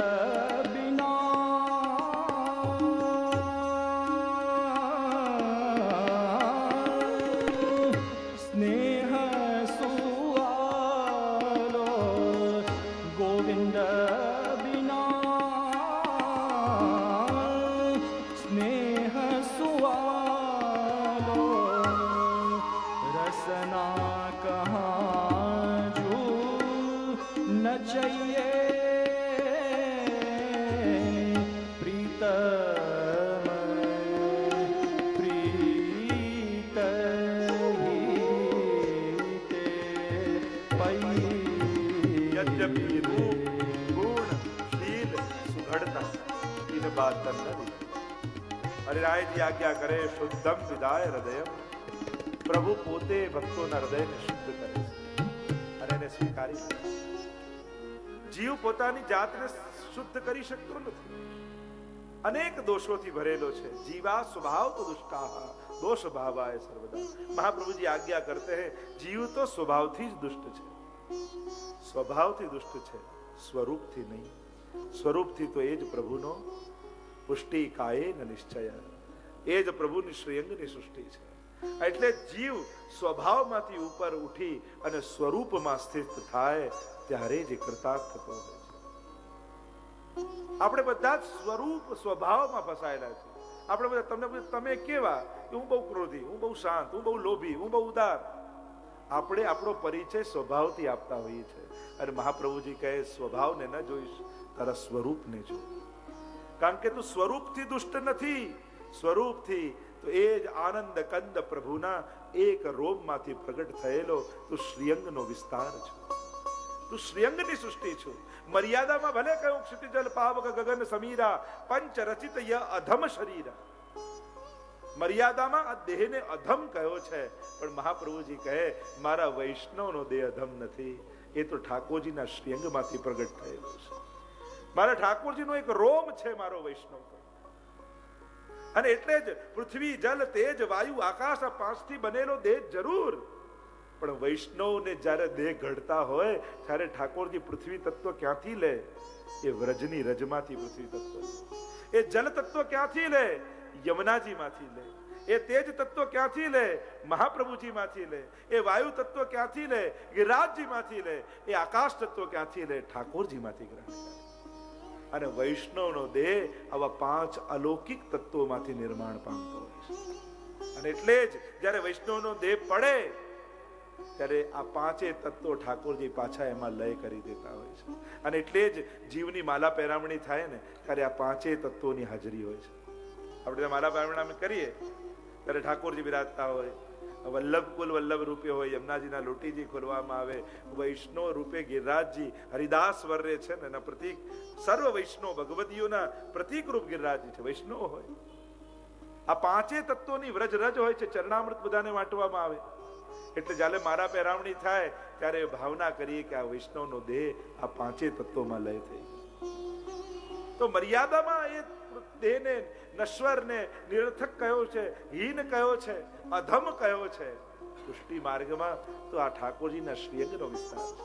હરિરાયજી આજ્ઞા કરે શુદ્ધમ વિદાય હૃદયમ. પ્રભુ પોતે ભક્તોના હૃદયને શુદ્ધ કરે છે અને એને સ્વીકારી લે. જીવ પોતાની જાતને શુદ્ધ કરી શકતો નથી, અનેક દોષોથી ભરેલો છે. જીવા સ્વભાવ તો દુષ્ટાહ દોષ ભાવાય સર્વદા. મહાપ્રભુજી આજ્ઞા કરતે હૈ જીવ તો સ્વભાવથી જ દુષ્ટ છે, સ્વભાવથી દુષ્ટ છે, સ્વરૂપથી નહીં. સ્વરૂપથી તો એ જ પ્રભુનો પુષ્ટિ કાયેન નિશ્ચય, એ જ પ્રભુની શ્રીઅંગની સૃષ્ટિ છે. એટલે જીવ સ્વભાવમાંથી ઉપર ઉઠી અને સ્વરૂપમાં સ્થિત થાય ત્યારે જ કૃતાર્થ થતો હોય છે. આપણે બધા સ્વરૂપ સ્વભાવમાં ફસાયેલા છે. આપણે બધા તમે કેવા, હું બહુ ક્રોધી, હું બહુ શાંત, હું બહુ લોભી, હું બહુ ઉદાર. આપણે આપણો પરિચય સ્વભાવથી આપતા હોઈએ છીએ. અને મહાપ્રભુજી કહે સ્વભાવને ન જોઈશ, તારા સ્વરૂપને જો. કારણ કે તું સ્વરૂપથી દુષ્ટ નથી, સ્વરૂપથી તો એ જ આનંદ કંદ પ્રભુના એક રોમમાંથી પ્રગટ થયેલો તું શ્રીઅંગનો વિસ્તાર છો, તું શ્રીઅંગની સૃષ્ટિ છો. મર્યાદામાં ભલે કહ્યું ક્ષિતિજલ પાવક ગગન સમીરા પંચ રચિત ય અધમ શરીરા, મર્યાદામાં આ દેહને અધમ કહ્યો છે, પણ મહાપ્રભુજી કહે મારા વૈષ્ણવનો દેહ અધમ નથી, એ તો ઠાકોરજીના શ્રીઅંગમાંથી પ્રગટ થયેલો છે. મારા ઠાકોરજીનો એક રોમ છે મારો વૈષ્ણવ. અને એટલે જ પૃથ્વી, જલ, તેજ, વાયુ, આકાશ આ પાંચથી બનેલો દેહ જરૂર, પણ વૈષ્ણવને જ્યારે દેહ ઘડતા હોય ત્યારે ઠાકોરજી પૃથ્વી તત્વ ક્યાંથી લે? એ વ્રજની રજમાંથી પૃથ્વી તત્વ. એ જલ તત્વ ક્યાંથી લે? યમુનાજી માંથી લે. એ તેજ તત્વ ક્યાંથી લે? મહાપ્રભુજી માંથી લે. એ વાયુ તત્વ ક્યાંથી લે? ગિરિરાજજી માંથી લે. એ આકાશ તત્વ ક્યાંથી લે? ઠાકોરજી માંથી ગ્રહણ કરે. અને વૈષ્ણવનો દેહ આવા પાંચ અલૌકિક તત્વોમાંથી નિર્માણ પામતો હોય છે. અને એટલે જ જ્યારે વૈષ્ણવનો દેહ પડે ત્યારે આ પાંચે તત્વો ઠાકોરજી પાછા એમાં લય કરી દેતા હોય છે. અને એટલે જ જીવની માલા પહેરામણી થાય ને ત્યારે આ પાંચે તત્વોની હાજરી હોય છે. આપણે માલા પહેરામણી કરીએ ત્યારે ઠાકોરજી બિરાજતા હોય, વલ્લભ કુલ વલ્લભ રૂપે હોય, યમુનાજીના લોટીજી ખોલવામાં આવે, વૈષ્ણવ રૂપે ગિરિરાજજી હરિદાસ વર્રે છે ને એના પ્રતીક, સર્વ વૈષ્ણવ ભગવદીઓના પ્રતીક રૂપ ગિરિરાજજી છે, વૈષ્ણવ હોય. આ પાંચે તત્વોની વ્રજ રજ હોય છે, ચરણામૃત બધાને વાંટવામાં આવે. એટલે જ્યારે મારા પહેરામણી થાય ત્યારે ભાવના કરીએ કે આ વૈષ્ણવનો દેહ આ પાંચે તત્વોમાં લય થઈ. તો મર્યાદામાં એ દેહને નશ્વર ને નિરર્થક કયો છે, હીન કયો છે, અધમ કયો છે. સૃષ્ટિ માર્ગમાં તો આ ઠાકોરજીના શ્રીઅંગનો વિસ્તાર છે.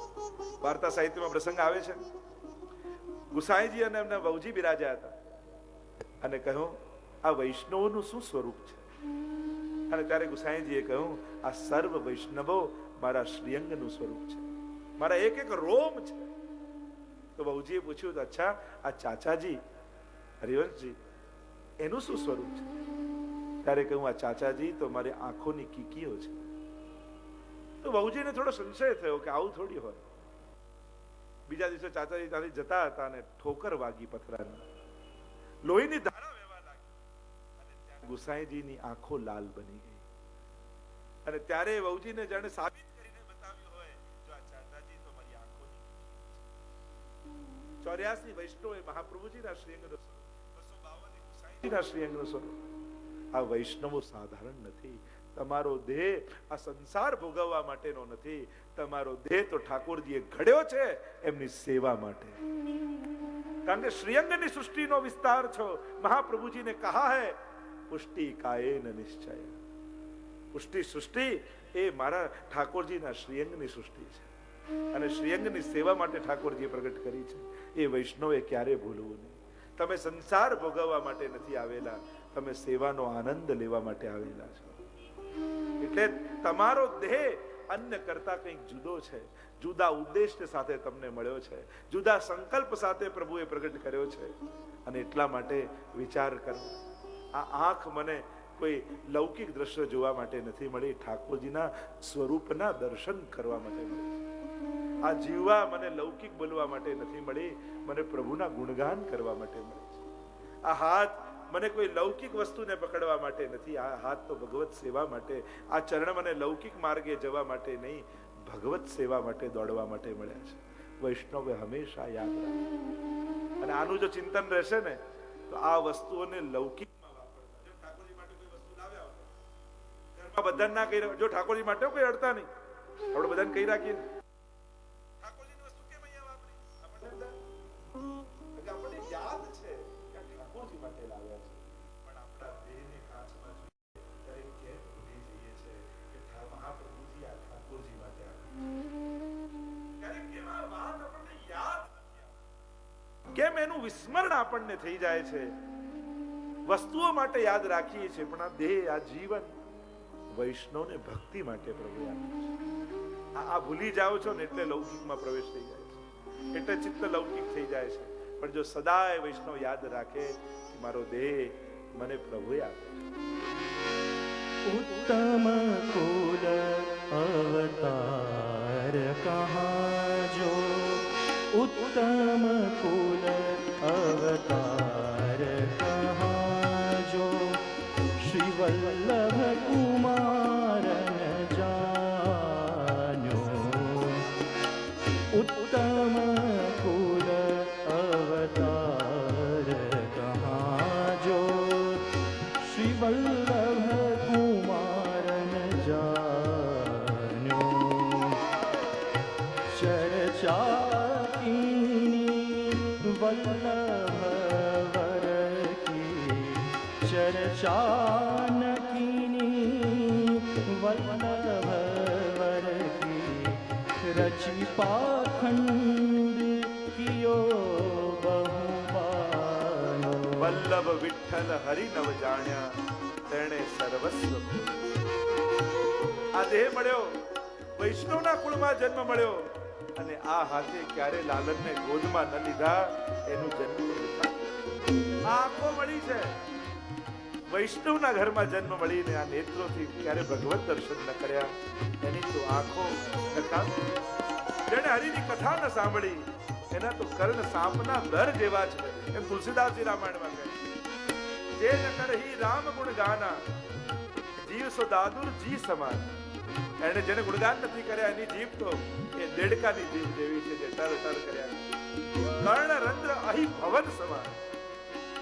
વાર્તા સાહિત્યમાં પ્રસંગ આવે છે, ગુસાઈજી અને એમના વહુજી બિરાજ્યા હતા અને કહ્યું આ વૈષ્ણવનું શું સ્વરૂપ છે? અને ત્યારે ગુસાઈજીએ કહ્યું આ સર્વ વૈષ્ણવો મારા શ્રીઅંગનું સ્વરૂપ છે, મારા એક એક રોમ છે. તો વહુજીએ પૂછ્યું અચ્છા આ ચાચાજી હરિવંશજી એનું શું સ્વરૂપ છે? ત્યારે કહ્યું આ ચાચાજી તો મારી આંખોની કીકીઓ છે. તો વહુજીને થોડો સંશય થયો કે આવું થોડી હોય. બીજા દિવસે ચાચાજી ત્યાંથી જતા હતા અને ઠોકર વાગી પથરાની, લોહીની ધારા વહેવા લાગી અને ગુસાઈજીની આંખો લાલ બની ગઈ. અને ત્યારે વહુજીને જાણે સાબિત કરીને બતાવ્યું હોય જો આ ચાચાજી તો મારી આંખોની કીકી છે. 84 વૈષ્ણવ એ મહાપ્રભુજીના શ્રીઅંગનો સ્વરૂપ, 252 ગુસાઈજીના શ્રીઅંગનો સ્વરૂપ. આ વૈષ્ણવો સાધારણ નથી. તમારો દેહ આ સંસાર ભોગવવા માટેનો નથી, તમારો દેહ તો ઠાકોરજીએ ઘડ્યો છે એમની સેવા માટે. કારણ કે શ્રીઅંગની સૃષ્ટિનો વિસ્તાર છો. મહાપ્રભુજીને કહા હૈ પુષ્ટિ કાયેન નિશ્ચય. પુષ્ટિ સૃષ્ટિ એ મારા ઠાકોરજીના શ્રીઅંગની સૃષ્ટિ છે અને શ્રીઅંગની સેવા માટે ઠાકોરજીએ પ્રગટ કરી છે. એ વૈષ્ણવે ક્યારે ભૂલવું નહીં. તમે સંસાર ભોગવવા માટે નથી આવેલા, તમે સેવાનો આનંદ લેવા માટે આવેલા છો. એટલે તમારો દેહ અન્ય કરતા કંઈક જુદો છે, જુદા ઉદ્દેશ્ય સાથે તમને મળ્યો છે, જુદા સંકલ્પ સાથે પ્રભુએ પ્રગટ કર્યો છે. અને એટલા માટે વિચાર કરો, આ આંખ મને કોઈ લૌકિક દ્રશ્ય જોવા માટે નથી મળી, ઠાકોરજીના સ્વરૂપના દર્શન કરવા માટે મળી. આ જીવવા મને લૌકિક બોલવા માટે નથી મળી, મને પ્રભુના ગુણગાન કરવા માટે મળી છે. આ હાથ મને કોઈ લૌકિક વસ્તુને પકડવા માટે નથી, આ હાથ તો ભગવત સેવા માટે, આ ચરણ મને લૌકિક માર્ગે જવા માટે નહીં, ભગવત સેવા માટે દોડવા માટે મળ્યા છે. વૈષ્ણવે હંમેશા યાદ રાખે. અને આનું જો ચિંતન રહેશે ને તો આ વસ્તુઓને લૌકિકમાં વાપરતા. જો ઠાકોરજી માટે કોઈ વસ્તુ લાવ્યા હોય ઘરમાં બધાને ના કહી, જો ઠાકોરજી માટે કોઈ અડતા નહીં, આપણે બધાને કહી રાખીએ ઠાકોરજીની વસ્તુ કેમ અહીંયા વાપરી, આપણને યાદ છે કે ઠાકોરજી માટે લાવ્યા છે. પણ આપણા દેહને કાચમાં જોઈએ ત્યારે કેમ ભૂલી જઈએ છે કે મહાપ્રભુજી આ ઠાકોરજી માટે ક્યારેક કેમ આ વાત આપણને યાદ નથી આવતી, કેમ એનું વિસ્મરણ આપણને થઈ જાય છે. વસ્તુઓ માટે યાદ રાખીએ છીએ પણ આ દેહ, આ જીવન વૈષ્ણવને ભક્તિ માટે પ્રભુ આપ્યું છે. આ ભૂલી જાઓ છો ને એટલે લૌકિકમાં પ્રવેશ થઈ જાય છે, એટલે ચિત્ત લૌકિક થઈ જાય છે. પણ જો સદાય વૈષ્ણવ યાદ રાખે કે મારો દેહ મને પ્રભુએ આપ્યો છે. ઉત્તમ કુલ અવતાર કહા જો, ઉત્તમ કુલ અવતાર કહા જો, શ્રી વલ્લભ કુમાર જાન્યો. ઉત્તમ કુલ અવતાર કહા જો, શ્રી વલ્લભ चर्चा कीनी वल्लभ वर की चर्चा न कीनी वल्लभ वर की रचि पाखंड कियो बहुबानो વલ્લભ વિઠ્ઠલ હરિ નવ જાણ્યા તેણે સર્વસ્વ આ દેહ મળ્યો વૈષ્ણવના કુળમાં જન્મ મળ્યો અને આ હાથે ક્યારે લાલનને ગોદમાં ન લીધા એનું જન્મ આ આંખો મળી છે વૈષ્ણવના ઘરમાં જન્મ મળીને આ નેત્રોથી ક્યારે ભગવત દર્શન ન કર્યા એની તો આંખો નકામી જેને હરિની કથા ન સાંભળી એના તો કર્ણ સાપના દર જેવા છે એમ તુલસીદાસજી રામાયણમાં કહે જે ન કરહી રામ ગુણ ગાના જીવ સો દાદુર જી સમાન એને જેને ગુણગાન નથી કર્યા એની જીભ તો એ દેડકાની જીભ જેવી છે જે ટર ટર કર્યા કર્ણ રંધ્ર અહી ભવન સમાન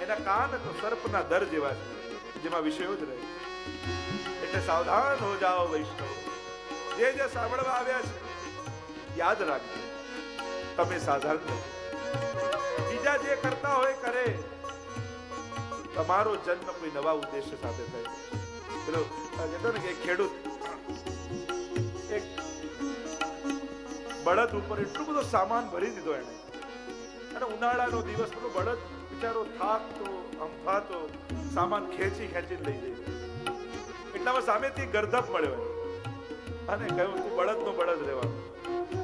એના કાન તો સર્પના દર જેવા છે જેમાં વિષયો જ રહે એટલે સાવધાન હો જાઓ વૈષ્ણવ જે સાંભળવા આવ્યા છે યાદ રાખજો તમે સાધારણ નથી બીજા જે કરતા હોય કરે તમારો જન્મ કોઈ નવા ઉદ્દેશ્ય સાથે થાય પેલો કહેતો ને કે ખેડૂત એક બળદ ઉપર એટલો બધો સામાન ભરી દીધો એને અને ઉનાળાનો દિવસ પેલો બળદ બિચારો થાકતો અંફાતો સામાન ખેંચી ખેંચીને લઈ જાય એટલામાં સામેથી ગર્ધપ મળ્યો અને કહ્યું તું બળદનો બળદ રહેવાનો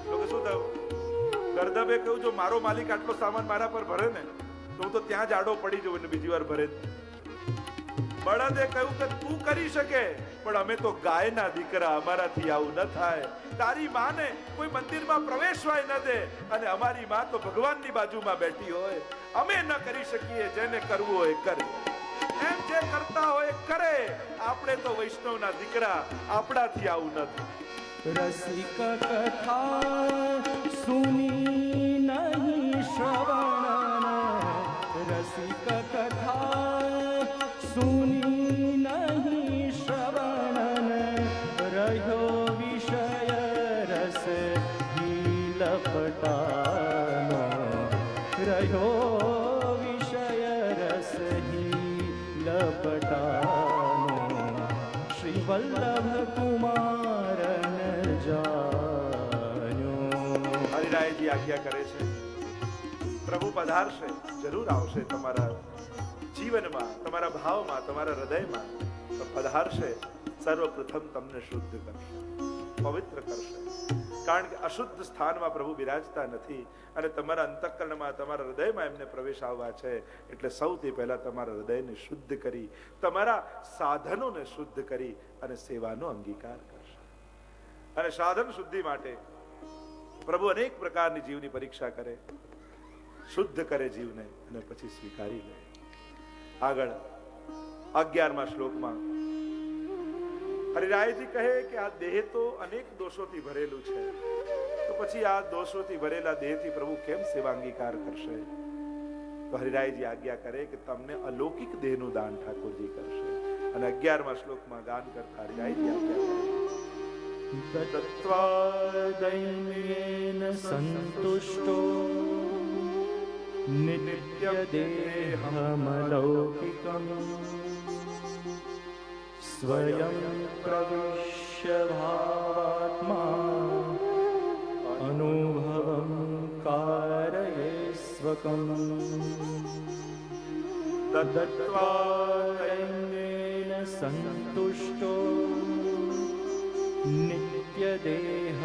તો કે શું થયું ગર્ધપે કહ્યું જો મારો માલિક આટલો સામાન મારા પર ભરે ને તો હું તો ત્યાં જ આડો પડી જઉં એટલે બીજી વાર ભરે બળદે કહ્યું કે તું કરી શકે પણ અમે તો ગાયના દીકરા અમારાથી આવું ન થાય તારી માને કોઈ મંદિરમાં પ્રવેશવાય ન દે અને અમારી માં તો ભગવાનની બાજુમાં બેઠી હોય અમે ન કરી શકીએ જેને કરવું હોય કરે એમ જે કરતા હોય કરે આપણે તો વૈષ્ણવના દીકરા આપણાથી આવું નથી रसिक कथा सुनी नहीं श्रवण रसिक कथा सुनी नहीं श्रवण रहो विषय रस ही लपटानो रहो विषय रस ही लपटानो श्री वल्लभ कुमार હરિરાયજી આજ્ઞા કરે છે પ્રભુ પધારશે જરૂર આવશે તમારા જીવનમાં તમારા ભાવમાં તમારા હૃદયમાં પધારશે સર્વપ્રથમ તમને શુદ્ધ કરશે પવિત્ર કરશે કારણ કે અશુદ્ધ સ્થાનમાં પ્રભુ બિરાજતા નથી અને તમારા અંતઃકરણમાં તમારા હૃદયમાં એમને પ્રવેશ આવવા છે એટલે સૌથી પહેલા તમારા હૃદયને શુદ્ધ કરી તમારા સાધનોને શુદ્ધ કરી અને સેવાનો અંગીકાર કરશે અને સાધન શુદ્ધિ માટે પ્રભુ અનેક પ્રકારની જીવની પરીક્ષા કરે શુદ્ધ કરે જીવને અને પછી સ્વીકારી લે આગળ 11મા શ્લોકમાં હરિરાયજી કહે કે આ દેહ તો અનેક દોષોથી ભરેલું છે તો પછી આ દોષોથી ભરેલા દેહથી પ્રભુ કેમ સેવા અંગીકાર કરશે તો હરિરાયજી આજ્ઞા કરે કે તમને અલૌકિક દેહનું દાન ઠાકોરજી કરશે અને 11મા શ્લોકમાં ગાન કરતા હરિરાયજી આજ્ઞા કરે दत्त्वादयेन संतुष्टो नित्यदेहमलौकिकम् स्वयं प्रविश्य भावात्मा अनुभवं कारये स्वकम् दत्त्वादयेन संतुष्टो नित्यदेह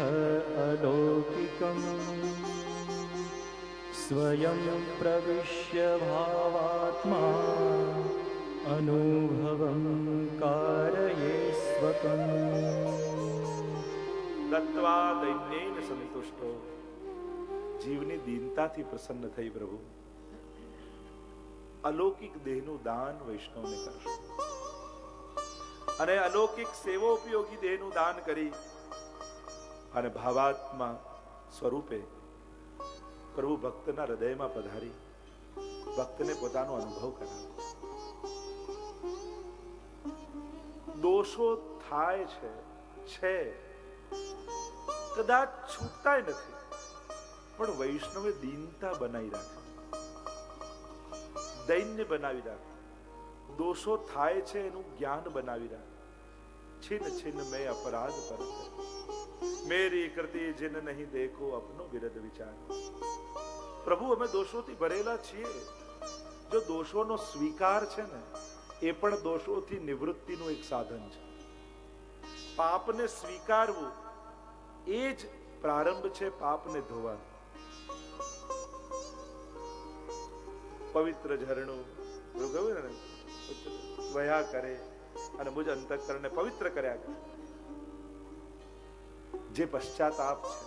अलौकिकम् स्वयं प्रविश्य भावात्मा अनुभवं कारये स्वकम् દત્ત્વા દૈન્યેન સંતુષ્ટો જીવની દીનતાથી પ્રસન્ન થઈ પ્રભુ અલૌકિક દેહનું દાન વૈષ્ણવને કરશે અને અલૌકિક સેવોપયોગી દેહનું દાન કરી અને ભાવાત્મા સ્વરૂપે પ્રભુ ભક્તના હૃદયમાં પધારી ભક્તને પોતાનો અનુભવ કરાવે દોષો થાય છે કદાચ છૂટતાય નથી પણ વૈષ્ણવે દીનતા બનાવી રાખે, દૈન્ય બનાવી રાખે, દોષો થાય છે એનું જ્ઞાન બનાવી રાખે. छिन छिन में अपराध पर मेरी कृति जिन नहीं देखो अपनो विरद विचार. પ્રભુ અમે દોષોથી ભરેલા છીએ. જો દોષોનો સ્વીકાર છે ને એ પણ દોષોથી નિવૃત્તિનું એક સાધન છે. પાપને સ્વીકારવું એ જ પ્રારંભ છે પાપને ધોવાનો. પવિત્ર ઝરણું કહ્યું ને વયા કરે અને મુજ અંતઃકરણને પવિત્ર કર્યા કરે. જે પશ્ચાતાપ છે,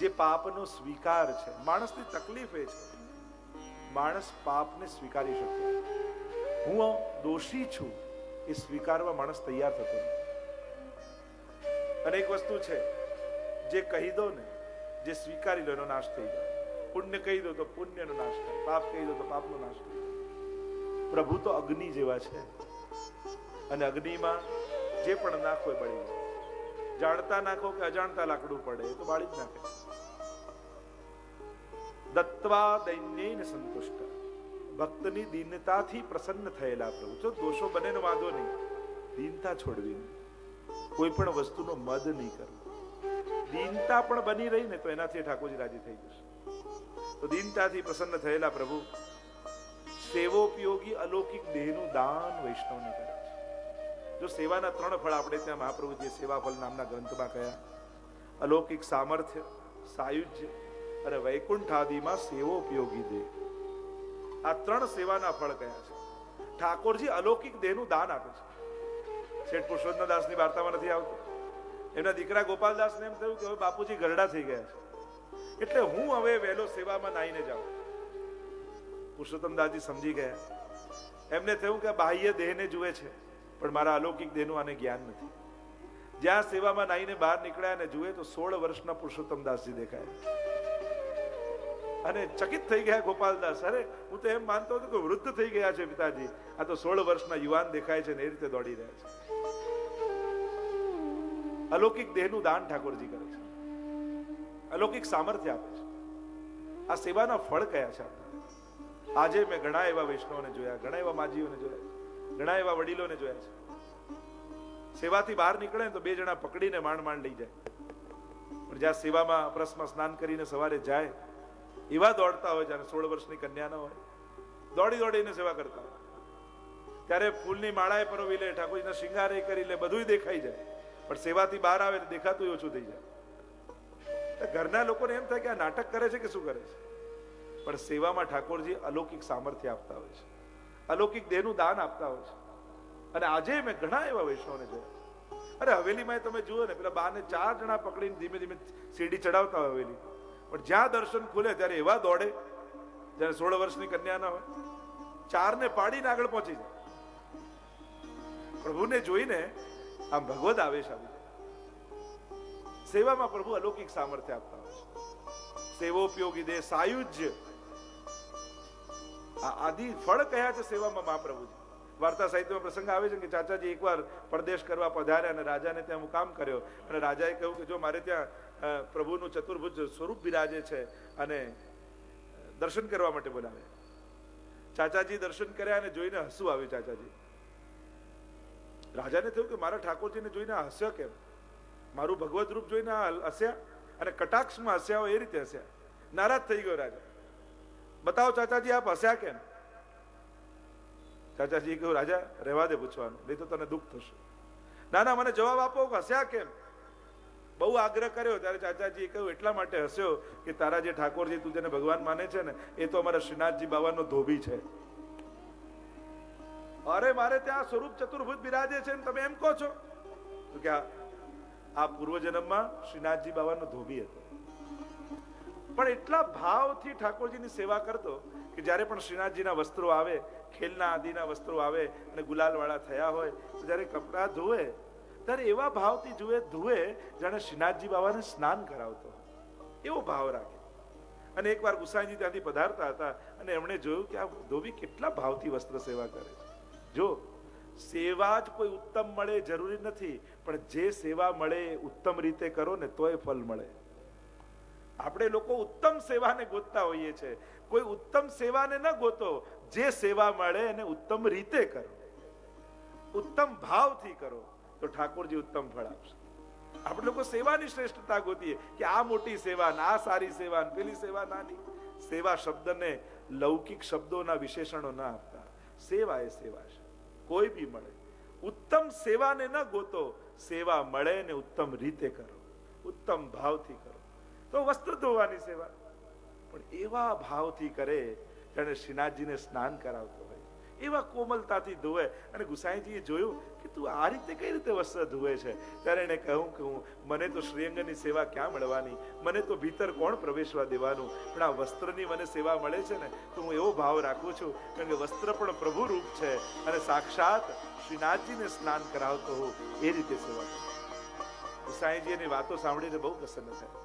જે પાપનો સ્વીકાર છે. માણસની તકલીફ એ છે માણસ પાપને સ્વીકારી શકે, હું દોષી છું એ સ્વીકારવા માણસ તૈયાર થતો નથી. અને એક વસ્તુ છે, જે કહી દો ને, જે સ્વીકારી લો એનો નાશ થઈ જાય. પુણ્ય કહી દો તો પુણ્યનો નાશ થાય, પાપ કહી દો તો પાપનો નાશ થાય. પ્રભુ તો અગ્નિ જેવા છે અને અગ્નિમાં જે પણ નાખો એ બળી જાય. જાણતા નાખો કે અજાણતા લાકડું પડે એ તો બાળી જ નાખે. દત્વા દૈન્યેન સંતુષ્ટ, ભક્તની દીનતાથી પ્રસન્ન થયેલા પ્રભુ. જો દોષો બને ને વાંધો નહીં, દીનતા છોડવી નહીં, કોઈ પણ વસ્તુનો મદ નહીં કરવો. દીનતા પણ બની રહી ને તો એનાથી ઠાકોરજી રાજી થઈ જશે. તો દીનતાથી પ્રસન્ન થયેલા પ્રભુ સેવોપયોગી અલૌકિક દેહનું દાન વૈષ્ણવને કરે છે. જો સેવાના 3 ફળ આપણે ત્યાં મહાપ્રભુજીએ સેવા ફળ નામના ગ્રંથમાં કયા, અલૌકિક સામર્થ્ય, સાયુજ્ય અને વૈકુંઠ આદિમાં સેવોપયોગી દેહ. આ 3 સેવાના ફળ કયા છે. ઠાકોરજી અલૌકિક દેહનું દાન આપે છે. શેઠ પુરુષોત્તમદાસની વાર્તામાં નથી આવતું, એમના દીકરા ગોપાલદાસને એમ થયું કે હવે બાપુજી ગરડા થઈ ગયા છે, એટલે હું હવે વહેલો સેવામાં નાઈને જાઉં. પુરુષોત્તમદાસજી સમજી ગયા. એમને થયું કે બાહ્ય દેહને જુએ છે પણ મારા અલૌકિક દેહનું આને જ્ઞાન નથી. જ્યાં સેવામાં નાઈને બહાર નીકળ્યા અને જુએ તો 16 વર્ષના પુરુષોત્તમદાસજી દેખાય અને ચકિત થઈ ગયા ગોપાલદાસ. અરે હું તો એમ માનતો હતો કે વૃદ્ધ થઈ ગયા છે પિતાજી, આ તો 16 વર્ષના યુવાન દેખાય છે ને એ રીતે દોડી રહ્યા છે. અલૌકિક દેહનું દાન ઠાકોરજી કરે છે, અલૌકિક સામર્થ્ય આપે છે. આ સેવાના ફળ કયા છે? આજે મેં ઘણા એવા વૈષ્ણવને જોયા, ઘણા એવા માજીઓને જોયા, ઘણા એવા વડીલોને જોયા છે. સેવાથી બહાર નીકળે ને તો 2 જણા પકડીને માંડ લઈ જાય, પણ જ્યાં સેવામાં અપરસમાં સ્નાન કરીને સવારે જાય એવા દોડતા હોય, જ્યારે 16 વર્ષની કન્યા ન હોય, દોડી દોડીને સેવા કરતા હોય. ત્યારે ફૂલની માળાએ પરોવી લે, ઠાકોરજીના શિંગારે કરી લે, બધું દેખાઈ જાય, પણ સેવાથી બહાર આવે તો દેખાતું ઓછું થઈ જાય. ઘરના લોકોને એમ થાય કે આ નાટક કરે છે કે શું કરે છે, પણ સેવામાં ઠાકોરજી અલૌકિક સામર્થ્ય આપતા હોય છે, અલૌકિક દેહનું દાન આપતા હોય છે. અને આજે મેં ઘણા એવા વૈષ્ણવને જોયા. અરે હવેલીમાં તમે જુઓ ને, પેલા બાને 4 જણા પકડીને ધીમે ધીમે સીડી ચડાવતા હોય હવેલી, પણ જ્યાં દર્શન ખુલે ત્યારે એવા દોડે, જ્યારે 16 વર્ષની કન્યા ના હોય, 4 ને પાડીને આગળ પહોંચી જાય. પ્રભુને જોઈને આમ ભગવદ આવેશ આવી જાય. સેવામાં પ્રભુ અલૌકિક સામર્થ્ય આપતા હોય છે. સેવોપયોગી દેહ, સાયુજ્ય, આદિ ફળ કયા છે સેવામાં મહાપ્રભુજી? વાર્તા સાહિત્યમાં પ્રસંગ આવે છે કે ચાચાજી એકવાર પરદેશ કરવા પધાર્યા અને રાજાને ત્યાં મુકામ કર્યો, અને રાજાએ કહ્યું કે જો મારે ત્યાં પ્રભુનું ચતુર્ભુજ સ્વરૂપ બિરાજે છે અને દર્શન કરવા માટે બોલાવે. ચાચાજી દર્શન કર્યા અને જોઈને હસવું આવ્યું ચાચાજી. રાજાને થયું કે મારા ઠાકોરજીને જોઈને હસ્યા કેમ? મારું ભગવત રૂપ જોઈને હસ્યા અને કટાક્ષમાં હસ્યા હોય એ રીતે હસ્યા. નારાજ થઈ ગયો રાજા. બતાવો ચાચાજી આપ હસ્યા કેમ? ચાચાજી કહ્યું રાજા રહેવા દે પૂછવાનું, નહીં તો તને દુઃખ થશે. ના ના મને જવાબ આપો કે હસ્યા કેમ? બહુ આગ્રહ કર્યો ત્યારે ચાચાજીએ કહ્યું એટલા માટે હસ્યો કે તારા જે ઠાકોરજી તું જેને ભગવાન માને છે ને એ તો અમારા શ્રીનાથજી બાવાનો ધોબી છે. અરે મારે ત્યાં સ્વરૂપ ચતુર્ભુજ બિરાજે છે ને તમે એમ કહો છો? તો કે આ પૂર્વજન્મમાં શ્રીનાથજી બાવાનો ધોબી હતો. પણ એટલા ભાવથી ઠાકોરજીની સેવા કરતો કે જ્યારે પણ શ્રીનાથજીના વસ્ત્રો આવે, ખેલના આદિના વસ્ત્રો આવે અને ગુલાલ વાળા થયા હોય તો જ્યારે કપડા ધોવે ત્યારે એવા ભાવથી ધુએ જાણે શ્રીનાથજી બાબાને સ્નાન કરાવતો, એવો ભાવ રાખે. અને એકવાર ગુસાઈજી ત્યાંથી પધારતા હતા અને એમણે જોયું કે આ ધોબી કેટલા ભાવથી વસ્ત્ર સેવા કરે છે. જો સેવા જ કોઈ ઉત્તમ મળે જરૂરી નથી, પણ જે સેવા મળે ઉત્તમ રીતે કરો ને તોય ફળ મળે. આપણે લોકો ઉત્તમ સેવાને ગોતતા હોઈએ છે. કોઈ ઉત્તમ સેવાને ન ગોતો, જે સેવા મળે એને ઉત્તમ રીતે કરો, ઉત્તમ ભાવથી કરો, તો ઠાકોરજી ઉત્તમ ફળ આપશે. આપણે લોકો સેવાની શ્રેષ્ઠતા ગોતીએ કે આ મોટી સેવા, આ સારી સેવા, પેલી સેવા નાની. સેવા શબ્દને લૌકિક શબ્દોના વિશેષણો ના આપતા. સેવા એ સેવા છે, કોઈ બી મળે. ઉત્તમ સેવાને ન ગોતો, સેવા મળે ને ઉત્તમ રીતે કરો, ઉત્તમ ભાવથી કરો. તો વસ્ત્ર ધોવાની સેવા પણ એવા ભાવથી કરે જાણે શ્રીનાથજીને સ્નાન કરાવતો હોય, એવા કોમલતાથી ધોવે. અને ગુસાઈજીએ જોયું કે તું આ રીતે કઈ રીતે વસ્ત્ર ધોવે છે, ત્યારે એને કહ્યું કે મને તો શ્રીઅંગની સેવા ક્યાં મળવાની, મને તો ભીતર કોણ પ્રવેશવા દેવાનું, પણ આ વસ્ત્રની મને સેવા મળે છે ને, તો હું એવો ભાવ રાખું છું, કારણ કે વસ્ત્ર પણ પ્રભુ રૂપ છે અને સાક્ષાત શ્રીનાથજીને સ્નાન કરાવતો હોઉં એ રીતે સેવા કરું. ગુસાઈજી એની વાતો સાંભળીને બહુ પ્રસન્ન થયા.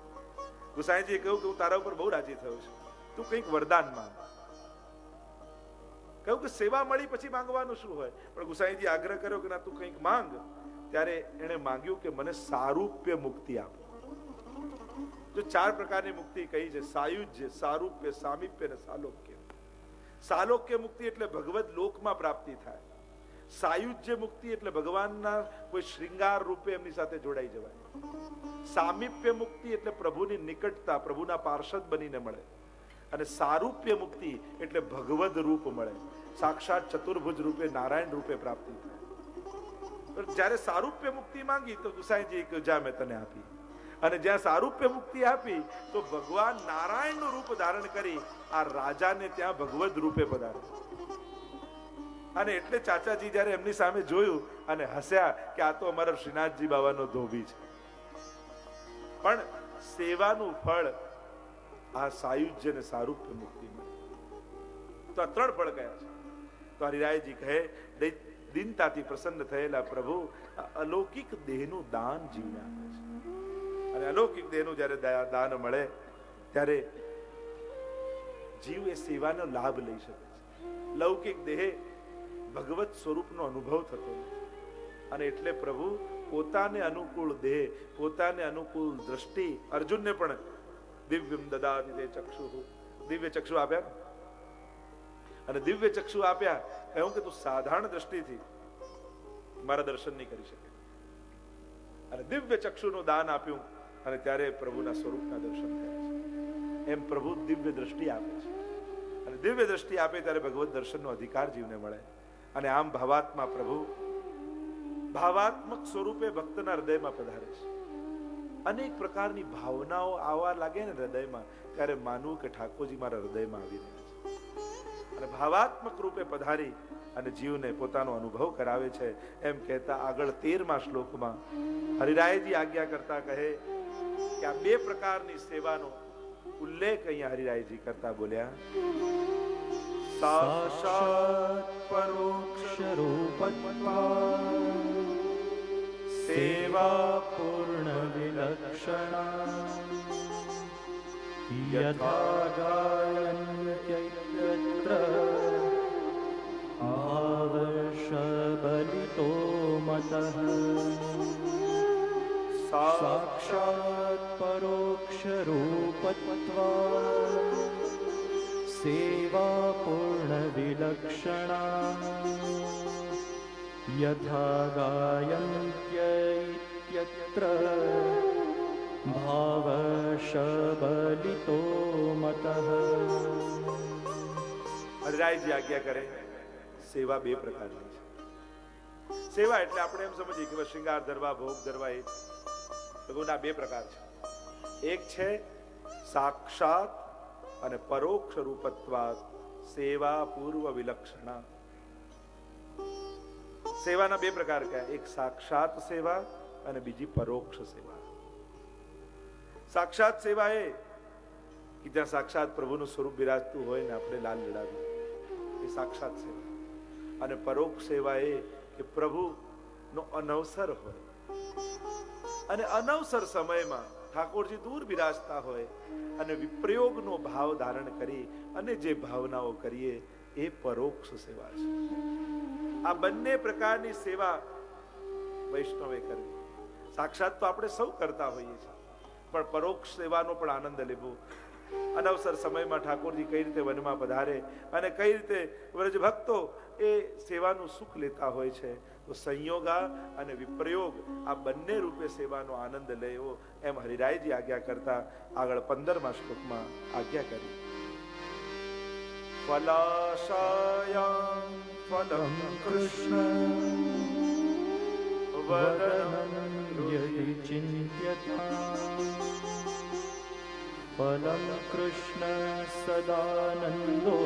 ગુસાઈજીએ કહ્યું કે હું તારા ઉપર બહુ રાજી થયો છું, તું કંઈક વરદાન માંગ. કહ્યું કે સેવા મળી પછી માંગવાનું શું હોય, પણ ગુસાઈજી આગ્રહ કર્યો કે ના તું કંઈક માંગ. ત્યારે એણે માંગ્યું કે મને સારૂપ્ય મુક્તિ આપો. જો 4 પ્રકારની મુક્તિ કહી છે: સાયુજ્ય, સારૂપ્ય, સામીપ્ય અને સાલોક્ય. સાલોક્ય મુક્તિ એટલે ભગવદ લોકમાં પ્રાપ્તિ થાય. સાયુજ્ય મુક્તિ એટલે ભગવાનના કોઈ શ્રૃંગાર રૂપે એમની સાથે જોડાઈ જવાય. સામીપ્ય મુક્તિ એટલે પ્રભુની નિકટતા, પ્રભુના પાર્ષદ બનીને મળે. અને સારૂપ્ય મુક્તિ એટલે ભગવદ રૂપ મળે, સાક્ષાત ચતુર્ભુજ રૂપે, નારાયણ રૂપે પ્રાપ્તિ થાય. જ્યારે સારૂપ્ય મુક્તિ માંગી તો ગુસાઈજી કહ્યું જા મેં તને આપી. અને જ્યાં સારૂપ્ય મુક્તિ આપી તો ભગવાન નારાયણનું રૂપ ધારણ કરી આ રાજાને ત્યાં ભગવદ રૂપે પધાર્યા. અને એટલે ચાચાજી જયારે એમની સામે જોયું અને હસ્યા કે આ તો અમારા શ્રીનાથજી બાવાનો ધોબી છે. પણ સેવાનું ફળ આ સાયુજ્ય ને સારૂપ્ય મુક્તિ મળે. તો આ 3 ફળ કયા છે? તો હરિરાયજી કહે દીનતાથી પ્રસન્ન થયેલા પ્રભુ અલૌકિક દેહનું દાન જીવને આપે છે. અને અલૌકિક દેહનું જયારે દાન મળે ત્યારે જીવ એ સેવાનો લાભ લઈ શકે છે. લૌકિક દેહ ભગવત સ્વરૂપનો અનુભવ થતો નથી. અને એટલે પ્રભુ પોતાને અનુકૂળ દેહ, પોતાને અનુકૂળ દ્રષ્ટિ, અર્જુનને પણ દિવ્યમ દદાતિ તે ચક્ષુ, દિવ્ય ચક્ષુ આપ્યા. અને દિવ્ય ચક્ષુ આપ્યા, કહ્યું કે તું સાધારણ દ્રષ્ટિથી મારા દર્શન નહીં કરી શકે. અને દિવ્ય ચક્ષુનું દાન આપ્યું અને ત્યારે પ્રભુના સ્વરૂપના દર્શન થયા છે. એમ પ્રભુ દિવ્ય દ્રષ્ટિ આપે છે. અને દિવ્ય દ્રષ્ટિ આપે ત્યારે ભગવત દર્શનનો અધિકાર જીવને મળે. અને આમ ભાવાત્મા પ્રભુ ભાવાત્મક સ્વરૂપે ભક્તના હૃદયમાં પધારે છે. અનેક પ્રકારની ભાવનાઓ આવવા લાગે ને હૃદયમાં, ત્યારે માનવું કે ઠાકોરજી મારા હૃદયમાં આવી રહ્યા છે. અને ભાવાત્મક રૂપે પધારી અને જીવને પોતાનો અનુભવ કરાવે છે. એમ કહેતા આગળ 13મા શ્લોકમાં હરિરાયજી આજ્ઞા કરતા કહે કે આ 2 પ્રકારની સેવાનો ઉલ્લેખ અહીંયા હરિરાયજી કરતા બોલ્યા: સાક્ષાત પરોક્ષ રૂપત્વા સેવા પૂર્ણ વિલક્ષણા યથા ગાયન્ત્યત્ર ભાવશબલિતો મતઃ. સાક્ષાત પરોક્ષ રૂપત્વા સેવા પૂર્ણ વિલક્ષણા યથા ગાયન્ત્યત્ર ભાવશબલિતો મતઃ. હરિરાયજી આજ્ઞા કરે સેવા 2 પ્રકારની છે. સેવા એટલે આપણે એમ સમજીએ કે શૃંગાર ધરવા, ભોગ ધરવા, એ ભગવાનના 2 પ્રકાર છે. એક છે સાક્ષાત અને પરોક્ષ રૂપત્વાત સેવા પૂર્વ વિલક્ષણા. સેવાના 2 પ્રકાર કયા? એક સાક્ષાત સેવા અને બીજી પરોક્ષ સેવા. સાક્ષાત સેવા એ કે જ્યાં સાક્ષાત પ્રભુનું સ્વરૂપ બિરાજતું હોય ને આપણે લાલ લડાવીએ, એ સાક્ષાત સેવા. અને પરોક્ષ સેવા એ કે પ્રભુનો અનવસર હોય અને અનવસર સમયમાં ઠાકોરજી દૂર બિરાજતા હોય અને વિપ્રયોગનો ભાવ ધારણ કરી અને જે ભાવનાઓ કરીએ એ પરોક્ષ સેવા છે. આ બંને પ્રકારની સેવા વૈષ્ણવે કરવી. સાક્ષાત તો આપણે સૌ કરતા હોઈએ છીએ, પણ પરોક્ષ સેવાનો પણ આનંદ લેવો. અનવસર સમયમાં ઠાકોરજી કઈ રીતે વનમાં પધારે અને કઈ રીતે વ્રજ ભક્તો એ સેવાનું સુખ લેતા હોય છે. તો સંયોગા અને વિપ્રયોગ આ બંને રૂપે સેવાનો આનંદ લેવો એમ હરિરાયજી આજ્ઞા કરતા આગળ 15મા શ્લોકમાં આજ્ઞા કરી. ફલાશાયામ ફલમ કૃષ્ણ વદનં યદિ ચિંત્યતા ફલં કૃષ્ણ સદાનંદો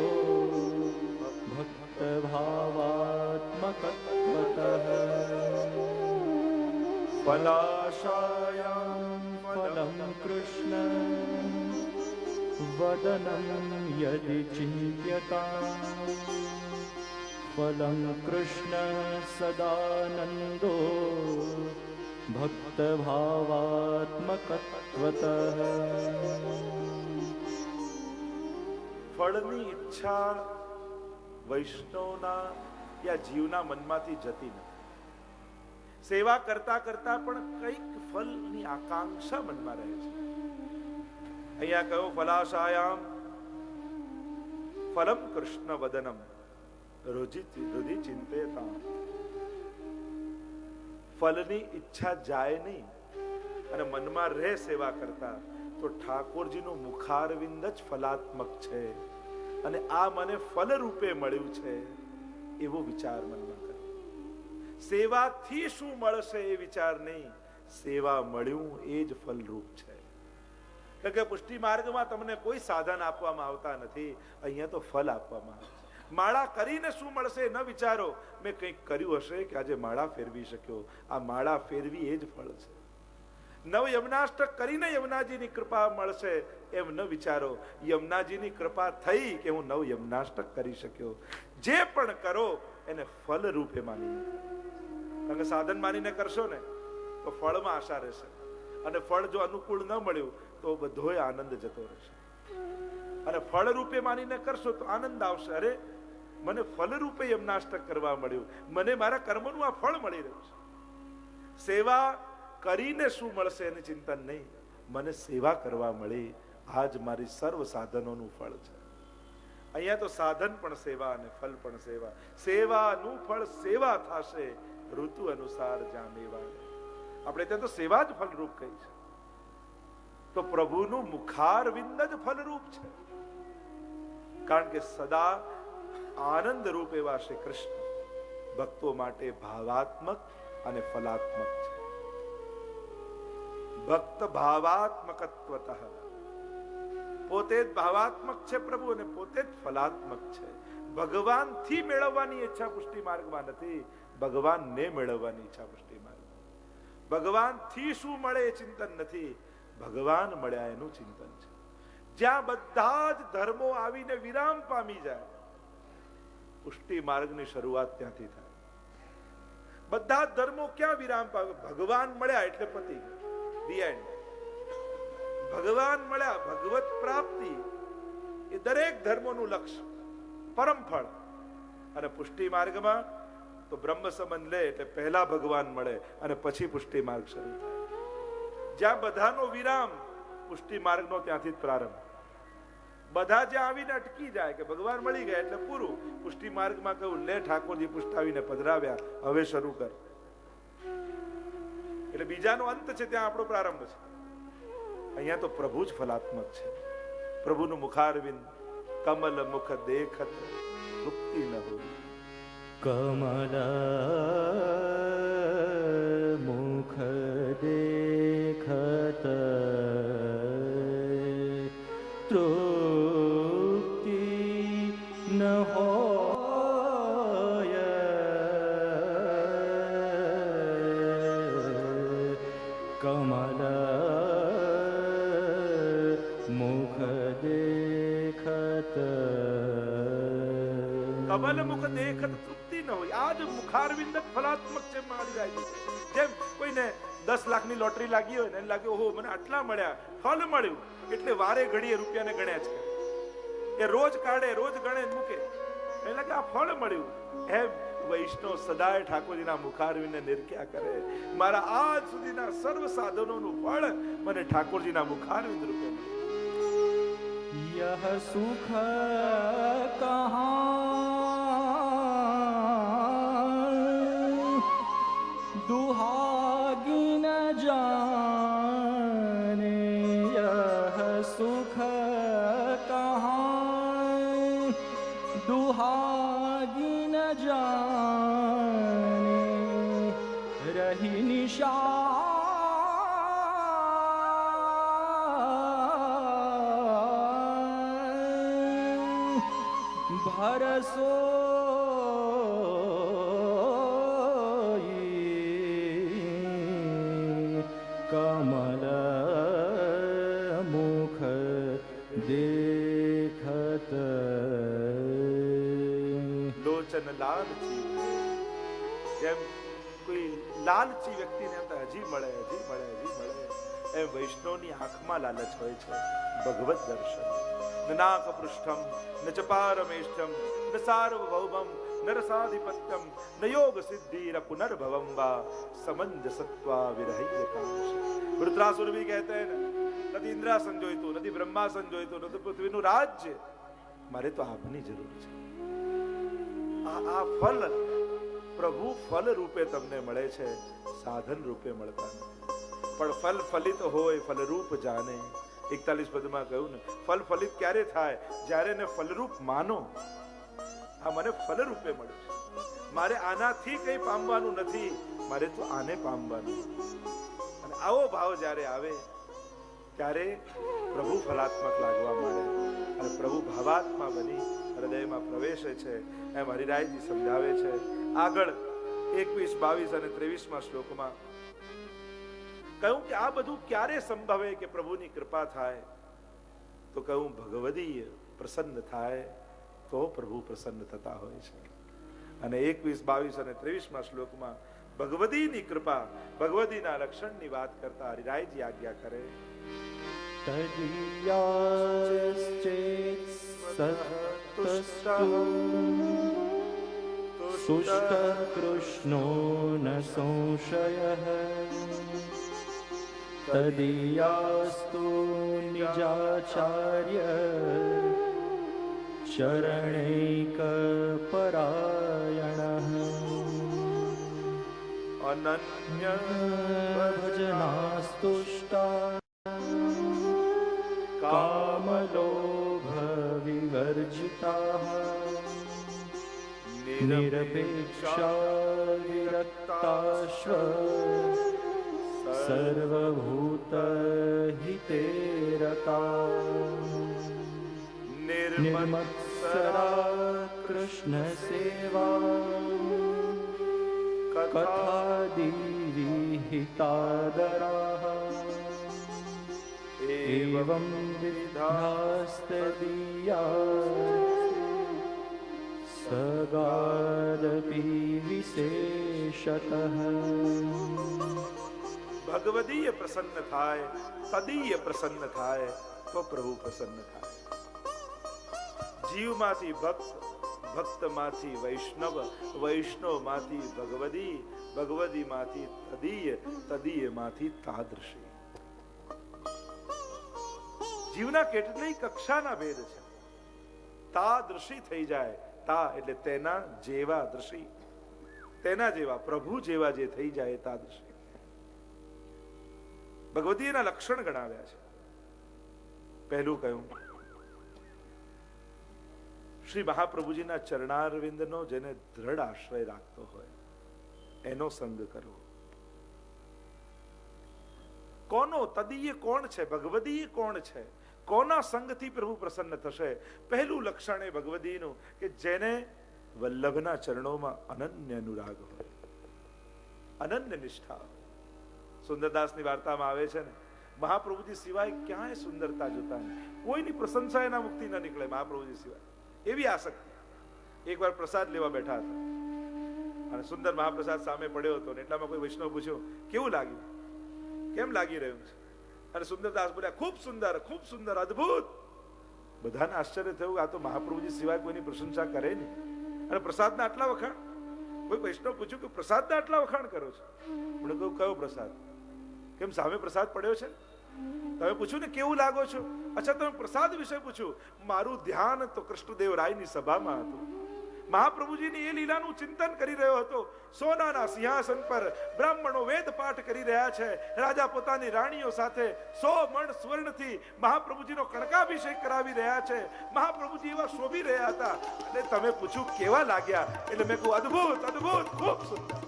ભક્તભાવાત્મકત્વતઃ ફલાશાયામ ફલં કૃષ્ણ વદનં યદિ ચિંત્યતા ફલં કૃષ્ણ સદાનંદો ભક્તભાવાત્મકત્વતઃ. ફળની ઈચ્છા વૈષ્ણવના યા જીવના મનમાંથી જતી નથી. સેવા કરતા કરતા પણ કઈક ફળની આકાંક્ષા મનમાં રહે છે. અહીંયા કહ્યું ફલાશાયામ ફલમ કૃષ્ણ વદનમ રુધિ ચિંતેતા. ફલની ઈચ્છા જાય નહીં અને મનમાં રહે સેવા કરતા તો ઠાકોરજીનું મુખારવિંદ જ ફલાત્મક છે અને આ મને ફલ રૂપે મળ્યું છે એવો વિચાર મનમાં કરે. સેવાથી શું મળશે એ વિચાર નહીં, સેવા મળ્યું એ જ ફલરૂપ છે. કારણ કે પુષ્ટિ માર્ગમાં તમને કોઈ સાધન આપવામાં આવતા નથી, અહીંયા તો ફલ આપવામાં આવે છે. માળા કરીને શું મળશે ન વિચારો, મેં કંઈક કર્યું હશે કે આજે માળા ફેરવી શક્યો, આ માળા ફેરવી એ જ ફળ છે. નવ યમનાષ્ટક કરીને યમુનાજીની કૃપા મળશે એમ ન વિચારો, યમુનાજીની કૃપા થઈ કે હું નવ યમનાષ્ટક કરી શક્યો. જે પણ કરો એને ફલ રૂપે માનીને, કારણ કે સાધન માનીને કરશો ને તો ફળમાં આશા રહેશે અને ફળ જો અનુકૂળ ન મળ્યું તો બધોય આનંદ જતો રહેશે. અને ફળ રૂપે માનીને કરશો તો આનંદ આવશે. અરે મને ફલ રૂપે યમનાષ્ટક કરવા મળ્યું, મને મારા કર્મનું આ ફળ મળી રહ્યું છે. સેવા કરીને શું મળશે એની ચિંતન નહીં, મને સેવા કરવા મળી, આજ મારી સર્વ સાધનોનું ફળ છે. અહીંયા તો સાધન પણ સેવા અને ફલ પણ સેવા. સેવાનું ફળ સેવા થશે ઋતુ અનુસાર જામેવા. આપણે ત્યાં તો સેવા જ ફલરૂપ કહી છે. તો પ્રભુનું મુખારવિંદ જ ફલરૂપ છે, કારણ કે સદા આનંદ રૂપ એવા શ્રી કૃષ્ણ ભક્તો માટે ભાવાત્મક અને ફલાત્મક છે. ભક્ત ભાવાત્મકત્વતઃ, પોતે જ ભાવાત્મક છે પ્રભુ અને પોતે જ ફલાત્મક છે. ભગવાનથી મેળવવાની ઈચ્છા પુષ્ટિ માર્ગમાં નથી, ભગવાનને મેળવવાની ઈચ્છા પુષ્ટિ માર્ગમાં. ભગવાનથી શું મળે એ ચિંતન નથી, ભગવાન મળ્યા એનું ચિંતન છે. જ્યાં બધા જ ધર્મો આવીને વિરામ પામી જાય, પુષ્ટિ માર્ગની શરૂઆત ત્યાંથી થાય. બધા જ ધર્મો ક્યાં વિરામ પામે? ભગવાન મળ્યા એટલે પતી ગયું, ધી એન્ડ. ભગવાન મળ્યા, ભગવત પ્રાપ્તિ એ દરેક ધર્મોનું લક્ષ્ય, પરમ ફળ. અને પુષ્ટિ માર્ગમાં તો બ્રહ્મ સંબંધ લે એટલે પહેલા ભગવાન મળે અને પછી પુષ્ટિ માર્ગ શરૂ થાય. જ્યાં બધાનો વિરામ, પુષ્ટિ માર્ગનો ત્યાંથી જ પ્રારંભ. બધા જ્યાં આવીને અટકી જાય કે ભગવાન મળી ગયા એટલે પૂરું, પુષ્ટિ માર્ગમાં કહ્યું લે ઠાકોરજી પુષ્ટાવીને પધરાવ્યા, હવે શરૂ કર. એટલે બીજાનો અંત છે, ત્યાં આપણો પ્રારંભ છે. અહીંયા તો પ્રભુ જ ફલાત્મક છે. પ્રભુનું મુખારવિંદ કમલ મુખ દેખત તૃપ્તિ ન હોય. કમલ મુખ દેખત તૃપ્તિ ન હોય. કમલ મુખ દેખત, કમલ મુખ દેખત તૃપ્તિ ન હોય. આ જ મુખારવિંદ ફલાત્મક છે. મારી જાય જેમ કોઈને 10 લાખની લોટરી લાગી હોય ને, એને લાગે ઓહો મને આટલા મળ્યા, ફળ મળ્યું એટલે વારે ઘડીએ રૂપિયાને ગણ્યા છે. એ રોજ કાઢે, રોજ ગણે મૂકે, એટલે લાગે આ ફળ મળ્યું. એમ વૈષ્ણવ સદાય ઠાકોરજીના મુખારવિંદને નિર્ક્યા કરે. મારા આજ સુધીના સર્વ સાધનોનું ફળ મને ઠાકોરજીના મુખારવિંદ રૂપે મળે. यह सुख कहाँ दुहागी न जाने, यह सुख कहाँ दुहागी न जाने, रही निशा भरसो कमल मुख देखत. લોચન લાલચી, જેમ કોઈ લાલચી વ્યક્તિને એમ હજી મળે હજી મળે હજી મળે, એમ વૈષ્ણવની આંખમાં લાલચ હોય છે. ભગવત દર્શન ન નાક પૃષ્ઠમ ન ચ પારમેષ્ઠમ ન સાર્વભૌમમ ન રસાધિપત્યમ ન યોગ સિદ્ધિર પુનર્ભવમ વા સમંજસત્વા વિરહ્ય કાંશ. વૃત્રાસુર भी कहते हैं નથી ઇન્દ્રાસન જોઈતું, નથી બ્રહ્માસન જોઈતું, નથી પૃથ્વીનું રાજ્ય, મારે તો આપની જરૂર છે. આ ફલ પ્રભુ ફલ રૂપે તમને મળે છે, સાધન રૂપે મળતા નથી. પણ ફલ ફલિત હોય ફલરૂપ જાણે. 41 પદમાં કહ્યું ને, ફલ ફલિત ક્યારે થાય? જ્યારે એને ફલરૂપ માનો. આ મને ફલ રૂપે મળ્યું છે, મારે આનાથી કઈ પામવાનું નથી, મારે તો આને પામવાનું. અને આવો ભાવ જ્યારે આવે ત્યારે પ્રભુ ફલાત્મક લાગવા માંડે અને પ્રભુ ભાવાત્મા બની હૃદયમાં પ્રવેશે છે. એમ હરિરાયજી સમજાવે છે. આગળ 21, 22 અને 23માં શ્લોકમાં કહ્યું કે આ બધું ક્યારે સંભવે કે પ્રભુની કૃપા થાય? તો કહ્યું ભગવદી પ્રસન્ન થાય તો પ્રભુ પ્રસન્ન થતા હોય છે. અને 21, 22 અને 23માં શ્લોકમાં ભગવદીની કૃપા, ભગવદીના લક્ષણની વાત કરતા હરિરાયજી આજ્ઞા કરે. સુષ્ટ કૃષ્ણો ન સંશયઃ તદીયાસ્તુ નિજાચાર્ય ચરણૈક પરાયણઃ અનન્ય ભજનાસ્તુષ્ટા કામલોભ વિવર્જિતાઃ નિરપેક્ષા વિરક્તાશ્વ સર્વભૂત હિતે રતા નિર્મત્સરા કૃષ્ણ સેવા કથાદિવિહિતાદરાઃ એવં વિધાસ્તદીયા સગાદપી વિશેષતઃ. ભગવદીય પ્રસન્ન થાય, તદીય પ્રસન્ન થાય તો પ્રભુ પ્રસન્ન થાય. જીવમાંથી ભક્ત, ભક્તમાંથી વૈષ્ણવ, વૈષ્ણવમાંથી ભગવદી, ભગવદીમાંથી તદીય, તદીયમાંથી તાદૃશી. જીવના કેટલી કક્ષાના ભેદ છે. તાદૃશી થઈ જાય. તા એટલે તેના જેવા, દૃશી તેના જેવા, પ્રભુ જેવા જે થઈ જાય તાદૃશી. ભગવદીના લક્ષણ ગણાવ્યા છે. પહેલું કહ્યું શ્રી મહાપ્રભુજીના ચરણારવિંદનો જેને દ્રઢ આશ્રય રાખતો હોય એનો સંગ કરવો. કોનો તદીય કોણ છે? ભગવદીય કોણ છે? કોના સંગથી પ્રભુ પ્રસન્ન થશે? પહેલું લક્ષણ એ ભગવદીનું કે જેને વલ્લભના ચરણોમાં અનન્ય અનુરાગ હોય, અનન્ય નિષ્ઠા હોય. સુંદરદાસની વાર્તામાં આવે છે ને, મહાપ્રભુજી સિવાય ક્યાંય સુંદરતા જોતા નહીં, કોઈની પ્રશંસા એના મુક્તિ ન નીકળે મહાપ્રભુજી સિવાય, એવી આસક્તિ. એકવાર પ્રસાદ લેવા બેઠા હતા અને સુંદર મહાપ્રસાદ સામે પડ્યો હતો ને એટલામાં કોઈ વૈષ્ણવ પૂછ્યો કેવું લાગ્યું, કેમ લાગી રહ્યું છે? અને સુંદરદાસ બોલ્યા ખૂબ સુંદર, ખૂબ સુંદર, અદ્ભુત. બધાને આશ્ચર્ય થયું, આ તો મહાપ્રભુજી સિવાય કોઈની પ્રશંસા કરે નહીં અને પ્રસાદના આટલા વખાણ. કોઈ વૈષ્ણવ પૂછ્યું કે પ્રસાદના આટલા વખાણ કરો છો? મને કહ્યું કયો પ્રસાદ? કેમ સામે પ્રસાદ પડ્યો છે? તમે પૂછ્યું ને કેવું લાગો છો? અચ્છા, તમે પ્રસાદ વિશે પૂછ્યું. મારું ધ્યાન તો કૃષ્ણદેવરાયની સભામાં હતું. મહાપ્રભુજીની એ લીલાનું ચિંતન કરી રહ્યો હતો. સોનાના સિંહાસન પર બ્રાહ્મણો વેદ પાઠ કરી રહ્યા છે. રાજા પોતાની રાણીઓ સાથે 100 મણ સુવર્ણથી મહાપ્રભુજીનો કણકાભિષેક કરાવી રહ્યા છે. મહાપ્રભુજી એવા શોભી રહ્યા હતા અને તમે પૂછ્યું કેવા લાગ્યા? એટલે મેં કહ્યું અદ્ભુત, અદ્ભુત, ખૂબ સુંદર.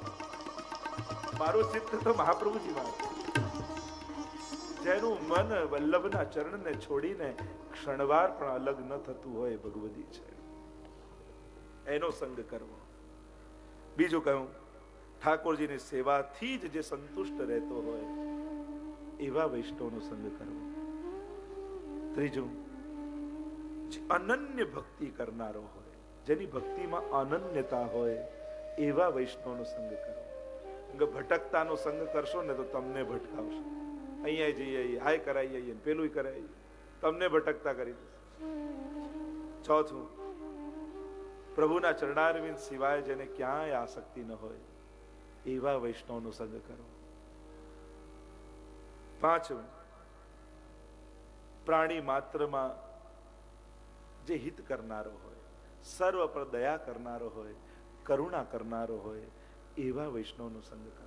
મારું ચિત્ત તો મહાપ્રભુજીમાં હતું. જેનું મન વલ્લભના ચરણને છોડીને ક્ષણવાર પણ અલગ ન થતું હોય ભગવદી છે. એનો સંગ કરવો. બીજું કહ્યું, ઠાકોરજીની સેવાથી જ જે સંતુષ્ટ રહેતો હોય એવા વૈષ્ણવનો સંગ કરવો. ત્રીજું, જે અનન્ય ભક્તિ કરનારો હોય, જેની ભક્તિમાં અનન્યતા હોય એવા વૈષ્ણવનો સંગ કરવો. ભટકતાનો સંગ કરશો ને તો તમને ભટકાવશે. અહીંયા જઈએ, હાય કરાઈએ, પેલું કરાઈએ, તમને ભટકતા કરી દેશે. ચોથું, પ્રભુના ચરણારવિંદ સિવાય જેને ક્યાંય આસક્તિ ન હોય એવા વૈષ્ણવનો સંગ કરો. પાંચમું, પ્રાણી માત્રમાં જે હિત કરનારો હોય, સર્વ પર દયા કરનારો હોય, કરુણા કરનારો હોય એવા વૈષ્ણવનો સંગ કરો.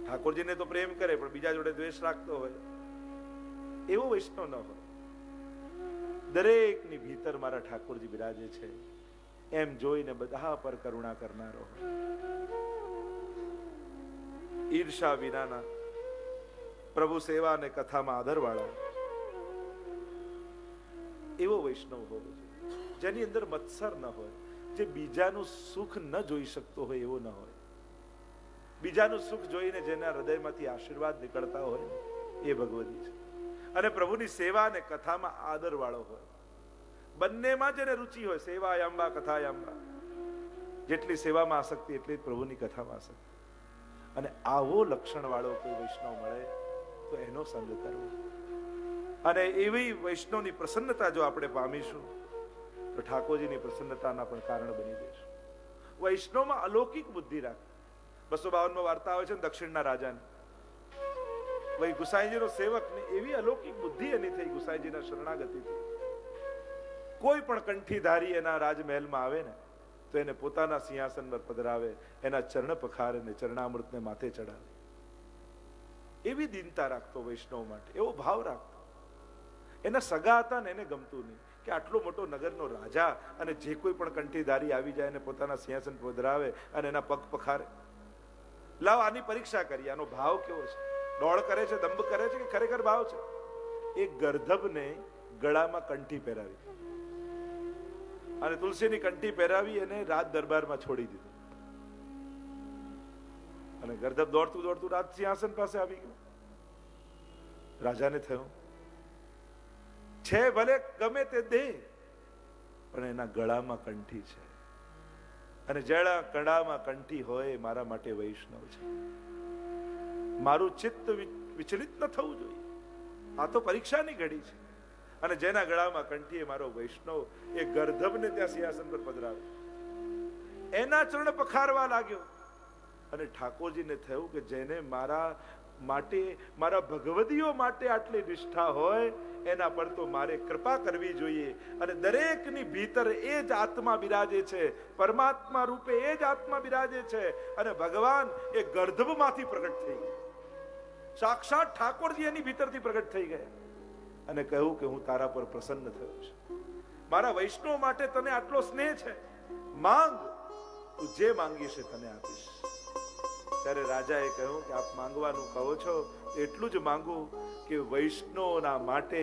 ઠાકોરજીને તો પ્રેમ કરે પણ બીજા જોડે દ્વેષ રાખતો હોય એવો વૈષ્ણવ ન હોય. દરેકની ભીતર મારા ઠાકોરજી બિરાજે છે એમ જોઈને બધા પર કરુણા કરનારો હોય. ઈર્ષા વિનાના, પ્રભુ સેવા અને કથામાં આદર વાળો એવો વૈષ્ણવ હોવો જોઈએ. જેની અંદર મત્સર ન હોય, જે બીજાનું સુખ ન જોઈ શકતો હોય એવો ન હોય. બીજાનું સુખ જોઈને જેના હૃદયમાંથી આશીર્વાદ નીકળતા હોય એ ભગવદી છે. અને પ્રભુની સેવા અને કથામાં આદર વાળો હોય. બંનેમાં જેને રુચિ હોય, સેવા યાંબા, કથા યાંબા. જેટલી સેવામાં આસક્તિ એટલી જ પ્રભુની કથામાં આસક્તિ. અને આવો લક્ષણ વાળો કોઈ વૈષ્ણવ મળે તો એનો સંગ કરવો. અને એવી વૈષ્ણવની પ્રસન્નતા જો આપણે પામીશું તો ઠાકોરજીની પ્રસન્નતાના પણ કારણ બની જઈશું. વૈષ્ણવમાં અલૌકિક બુદ્ધિ રાખે. 252 વાર્તા આવે છે ને દક્ષિણના રાજાની. વહી ગુસાઈજીનો સેવક ને એવી અલૌકિક બુદ્ધિ એની થઈ ગુસાઈજીના શરણાગતિથી. કોઈ પણ કંઠીધારી એના રાજમહેલમાં આવે ને તો એને પોતાના સિંહાસન પર પધરાવે, એના ચરણ પખારે ને ચરણામૃતને માથે ચડાવે. એવી દીનતા રાખતો વૈષ્ણવ માટે, એવો ભાવ રાખતો. એના સગા હતા ને એને ગમતું નહીં કે આટલો મોટો નગરનો રાજા અને જે કોઈ પણ કંઠીધારી આવી જાય ને પોતાના સિંહાસન પર પધરાવે અને એના પગ પખારે. લાવ આની પરીક્ષા કરીએ, આનો ભાવ કેવો છે. દોડ કરે છે, દંભ કરે છે કે ખરેખર ભાવ છે. એક ગર્ધબને ગળામાં કંઠી પહેરાવી અને તુલસીની કંઠી પહેરાવી અને રાજ દરબારમાં છોડી દીધું. અને ગર્ધબ દોડતું દોડતું રાજ સિંહાસન પાસે આવી ગયું. રાજાને થયું છે ભલે ગમે તે દે પણ એના ગળામાં કંઠી છે. અને જેના ગળામાં કંઠી હોય મારા માટે વૈષ્ણવ છે. મારું ચિત્ત વિચલિત ન થવું જોઈએ. આ તો પરીક્ષાની ઘડી છે. અને જેના ગળામાં કંઠી એ મારો વૈષ્ણવ. એ ગર્ધબને ત્યાં સિંહાસન પર પધરાવે, એના ચરણ પખારવા લાગ્યો. અને ઠાકોરજીને થયું કે જેને મારા માટે, મારા ભગવદીઓ માટે આટલી નિષ્ઠા હોય એના પર તો મારે કૃપા કરવી જોઈએ. અને દરેકની ભીતર એ જ આત્મા બિરાજે છે, પરમાત્મા રૂપે એ જ આત્મા બિરાજે છે. અને ભગવાન એ ગર્ધબમાંથી પ્રગટ થઈ ગયા. સાક્ષાત ઠાકોરજી એની ભીતરથી પ્રગટ થઈ ગયા અને કહ્યું કે હું તારા પર પ્રસન્ન થયો છું. મારા વૈષ્ણવ માટે તને આટલો સ્નેહ છે, માંગ, તું જે માંગીશ તને આપીશ. ત્યારે રાજાએ કહ્યું કે આપ માંગવાનું કહો છો એટલું જ માંગુ કે વૈષ્ણવના માટે,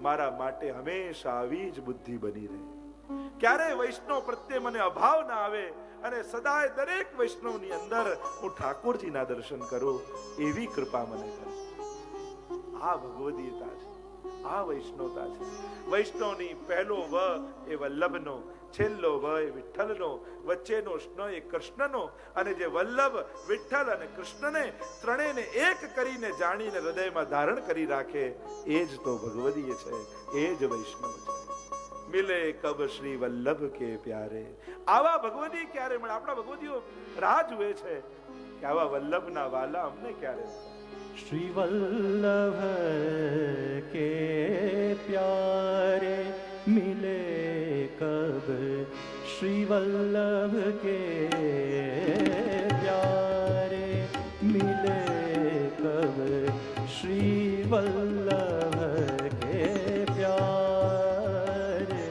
મારા માટે હંમેશા આવી જ બુદ્ધિ બની રહે. ક્યારેય વૈષ્ણવ પ્રત્યે મને અભાવ ના આવે અને સદાય દરેક વૈષ્ણવની અંદર હું ઠાકોરજીના દર્શન કરું એવી કૃપા મને કરે. આ ભગવદીયતા છે, આ વૈષ્ણવતા છે. વૈષ્ણવની પહેલો વ એ વલ્લભનો, છેલ્લો વ એ વિઠ્ઠલનો, વચ્ચેનો સ્ન એ કૃષ્ણનો. અને જે વલ્લભ, વિઠ્ઠલ અને કૃષ્ણને ત્રણેયને એક કરીને જાણીને હૃદયમાં ધારણ કરી રાખે એ જ તો ભગવદીય છે, એ જ વૈષ્ણવ છે. મિલે કબ શ્રી વલ્લભ કે પ્યારે. આવા ભગવદી ક્યારે મળે? આપણા ભગવદીઓ રાહ જુએ છે કે આવા વલ્લભના વાલા અમને ક્યારે. श्री वल्लभ के प्यारे मिले कब, श्री वल्लभ के प्यारे मिले कब, श्री वल्लभ के प्यारे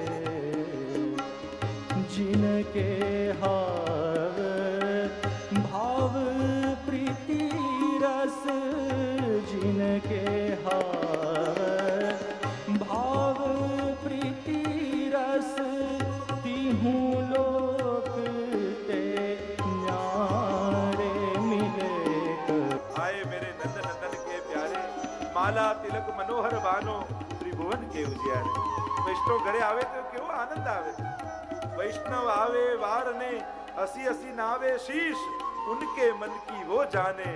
जिनके हाव भाव प्रीति रस, जिनके हाव भाव प्रीति रस, तिहूं लोक ते न्यारे मिले कब. आए मेरे नंद नंदन के प्यारे, माला તિલક મનોહર બાનો, ત્રિભુવન કે ઉજ્યારે. વૈષ્ણવ ઘરે આવે તો કેવો આનંદ આવે. વૈષ્ણવ આવે વાર ને હસી હસી નાવે શીશ, ઉનકે મન કી વો જાને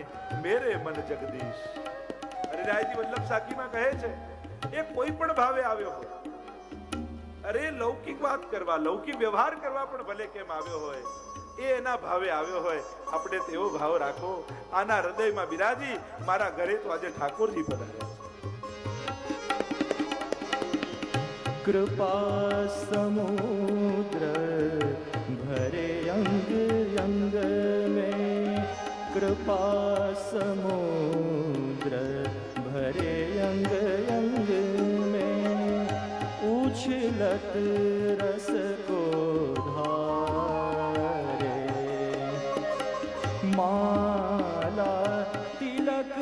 મેરે મન જગદીશ. હરિરાયજી વલ્લભ સાખીમાં કહે છે એ કોઈ પણ ભાવે આવ્યો હોય, અરે લૌકિક વાત કરવા, લૌકિક વ્યવહાર કરવા પણ ભલે કેમ આવ્યો હોય, એ એના ભાવે આવ્યો હોય. આપણે તેવો ભાવ રાખો. આના હૃદયમાં બિરાજી મારા ઘરે તો આજે ઠાકોરજી પધાર્યા છે. कृपा समुद्र भरे अंग अंग में, कृपा समुद्र भरे अंग अंग में, उछलत रस को धारे, माला तिलक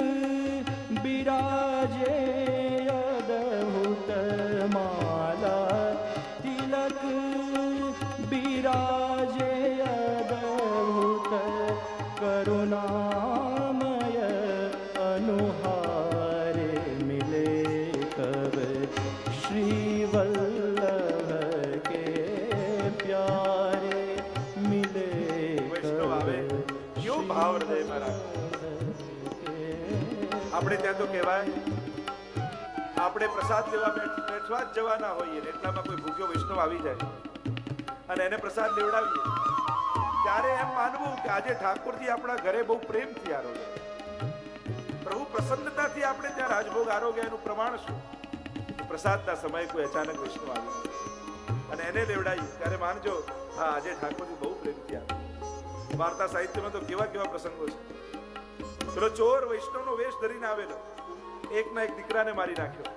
बिराजे अद्भुत, माला तिलक बिराजे अद्भुत, करुणामय अनुहारे मिले कब, श्री वल्लभ के प्यारे मिले વૈષ્ણવ આવે કયો ભાવ હૃદયમાં રાખો. આપણે ત્યાં તો કહેવાય આપણે પ્રસાદ લેવા બેઠવા જ જવાના હોઈએ ને એટલામાં કોઈ ભૂખ્યો વૈષ્ણવ આવી જાય અને એને પ્રસાદ લેવડાવીએ ત્યારે એમ માનવું કે આજે ઠાકોરજી આપણા ઘરે બહુ પ્રેમથી આરોગ્ય, પ્રભુ પ્રસન્નતાથી આપણે ત્યાં રાજભોગ આરોગ્ય. એનું પ્રમાણ શું? પ્રસાદના સમયે કોઈ અચાનક વૈષ્ણવ આવી અને એને લેવડાવી ત્યારે માનજો હા આજે ઠાકોરજી બહુ પ્રેમથી આવે. વાર્તા સાહિત્યમાં તો કેવા કેવા પ્રસંગો છે. પેલો ચોર વૈષ્ણવનો વેશ ધરીને આવેલો, એકના એક દીકરાને મારી નાખ્યો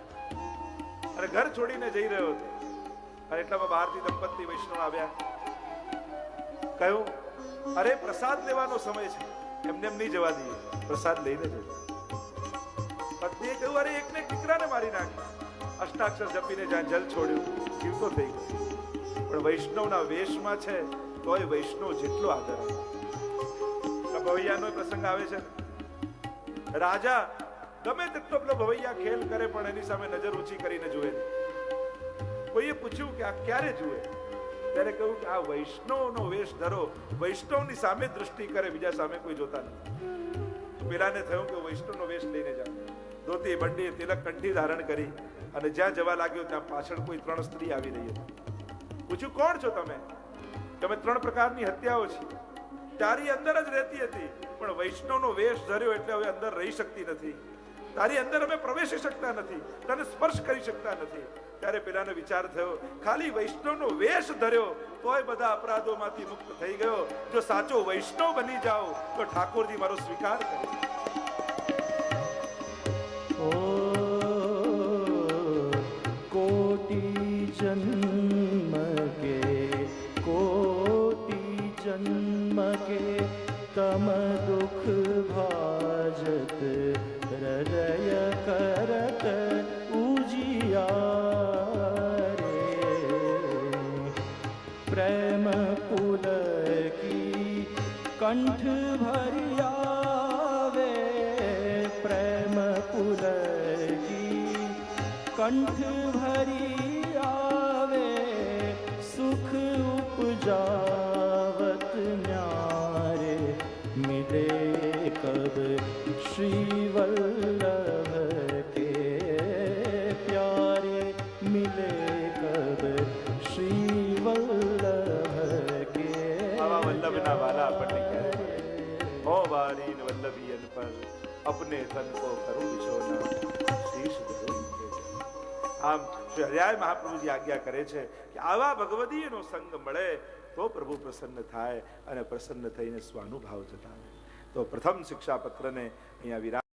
અને ઘર છોડીને જઈ રહ્યો હતો. અને એટલામાં બહારથી દંપતી વૈષ્ણવ આવ્યા. કહ્યું અરે પ્રસાદ લેવાનો સમય છે, એમને એમ નહીં જવા દઈએ, પ્રસાદ લઈને જજો. પત્નીએ કહ્યું અરે એકને એક દીકરાને મારી નાખ્યો. અષ્ટાક્ષર જપીને જ્યાં જલ છોડ્યું જીવતો થઈ ગયો. પણ વૈષ્ણવના વેશમાં છે તોય વૈષ્ણવ જેટલો આદર આવે. ભવૈયાનો પ્રસંગ આવે છે. રાજા ગમે તેટલો પેલો ભવૈયા ખેલ કરે પણ એની સામે નજર ઊંચી કરીને જુએ. કોઈએ પૂછ્યું કે આ ક્યારે જુએ? ત્યારે કહ્યું કે આ વૈષ્ણવનો વેશ ધરો, વૈષ્ણવની સામે દૃષ્ટિ કરે, બીજા સામે કોઈ જોતા નથી. પેલાને થયું કે વૈષ્ણવનો વેશ લઈને જાવ. ધોતી બંડી તિલક કંઠી ધારણ કરી અને જ્યાં જવા લાગ્યો ત્યાં પાછળ કોઈ 3 સ્ત્રી આવી રહી હતી. પૂછ્યું કોણ છો તમે? તમે 3 પ્રકારની હત્યાઓ છે. તારી અંદર જ રહેતી હતી પણ વૈષ્ણવનો વેશ ધર્યો એટલે હવે અંદર રહી શકતી નથી. તારી અંદર અમે પ્રવેશી શકતા નથી, તને સ્પર્શ કરી શકતા નથી. ત્યારે પેલાનો વિચાર થયો ખાલી વૈષ્ણવનો વેશ ધર્યો તોય બધા અપરાધોમાંથી મુક્ત થઈ ગયો. જો સાચો વૈષ્ણવ બની જાઓ તો ઠાકોરજી મારો સ્વીકાર કરે. ओ कोटि जन्म के, कोटि जन्म के तम दुख भाजत, हृदय करत उजियारे, प्रेम पुल की कंठ भरियावे, प्रेम पुल की कंठ भरी आवे, सुख उपजावत न्यारे मिले कब, श्री वल्लभ के प्यारे मिले कब, अपने तन को करूं विछोना शीश धरो આમ શ્રી હરિરાય મહાપ્રભુજી આજ્ઞા કરે છે કે આવા ભગવદીયનો સંગ મળે તો પ્રભુ પ્રસન્ન થાય અને પ્રસન્ન થઈને સ્વાનુભાવ જતાવે. તો પ્રથમ શિક્ષાપત્રને અહીંયા વિરામ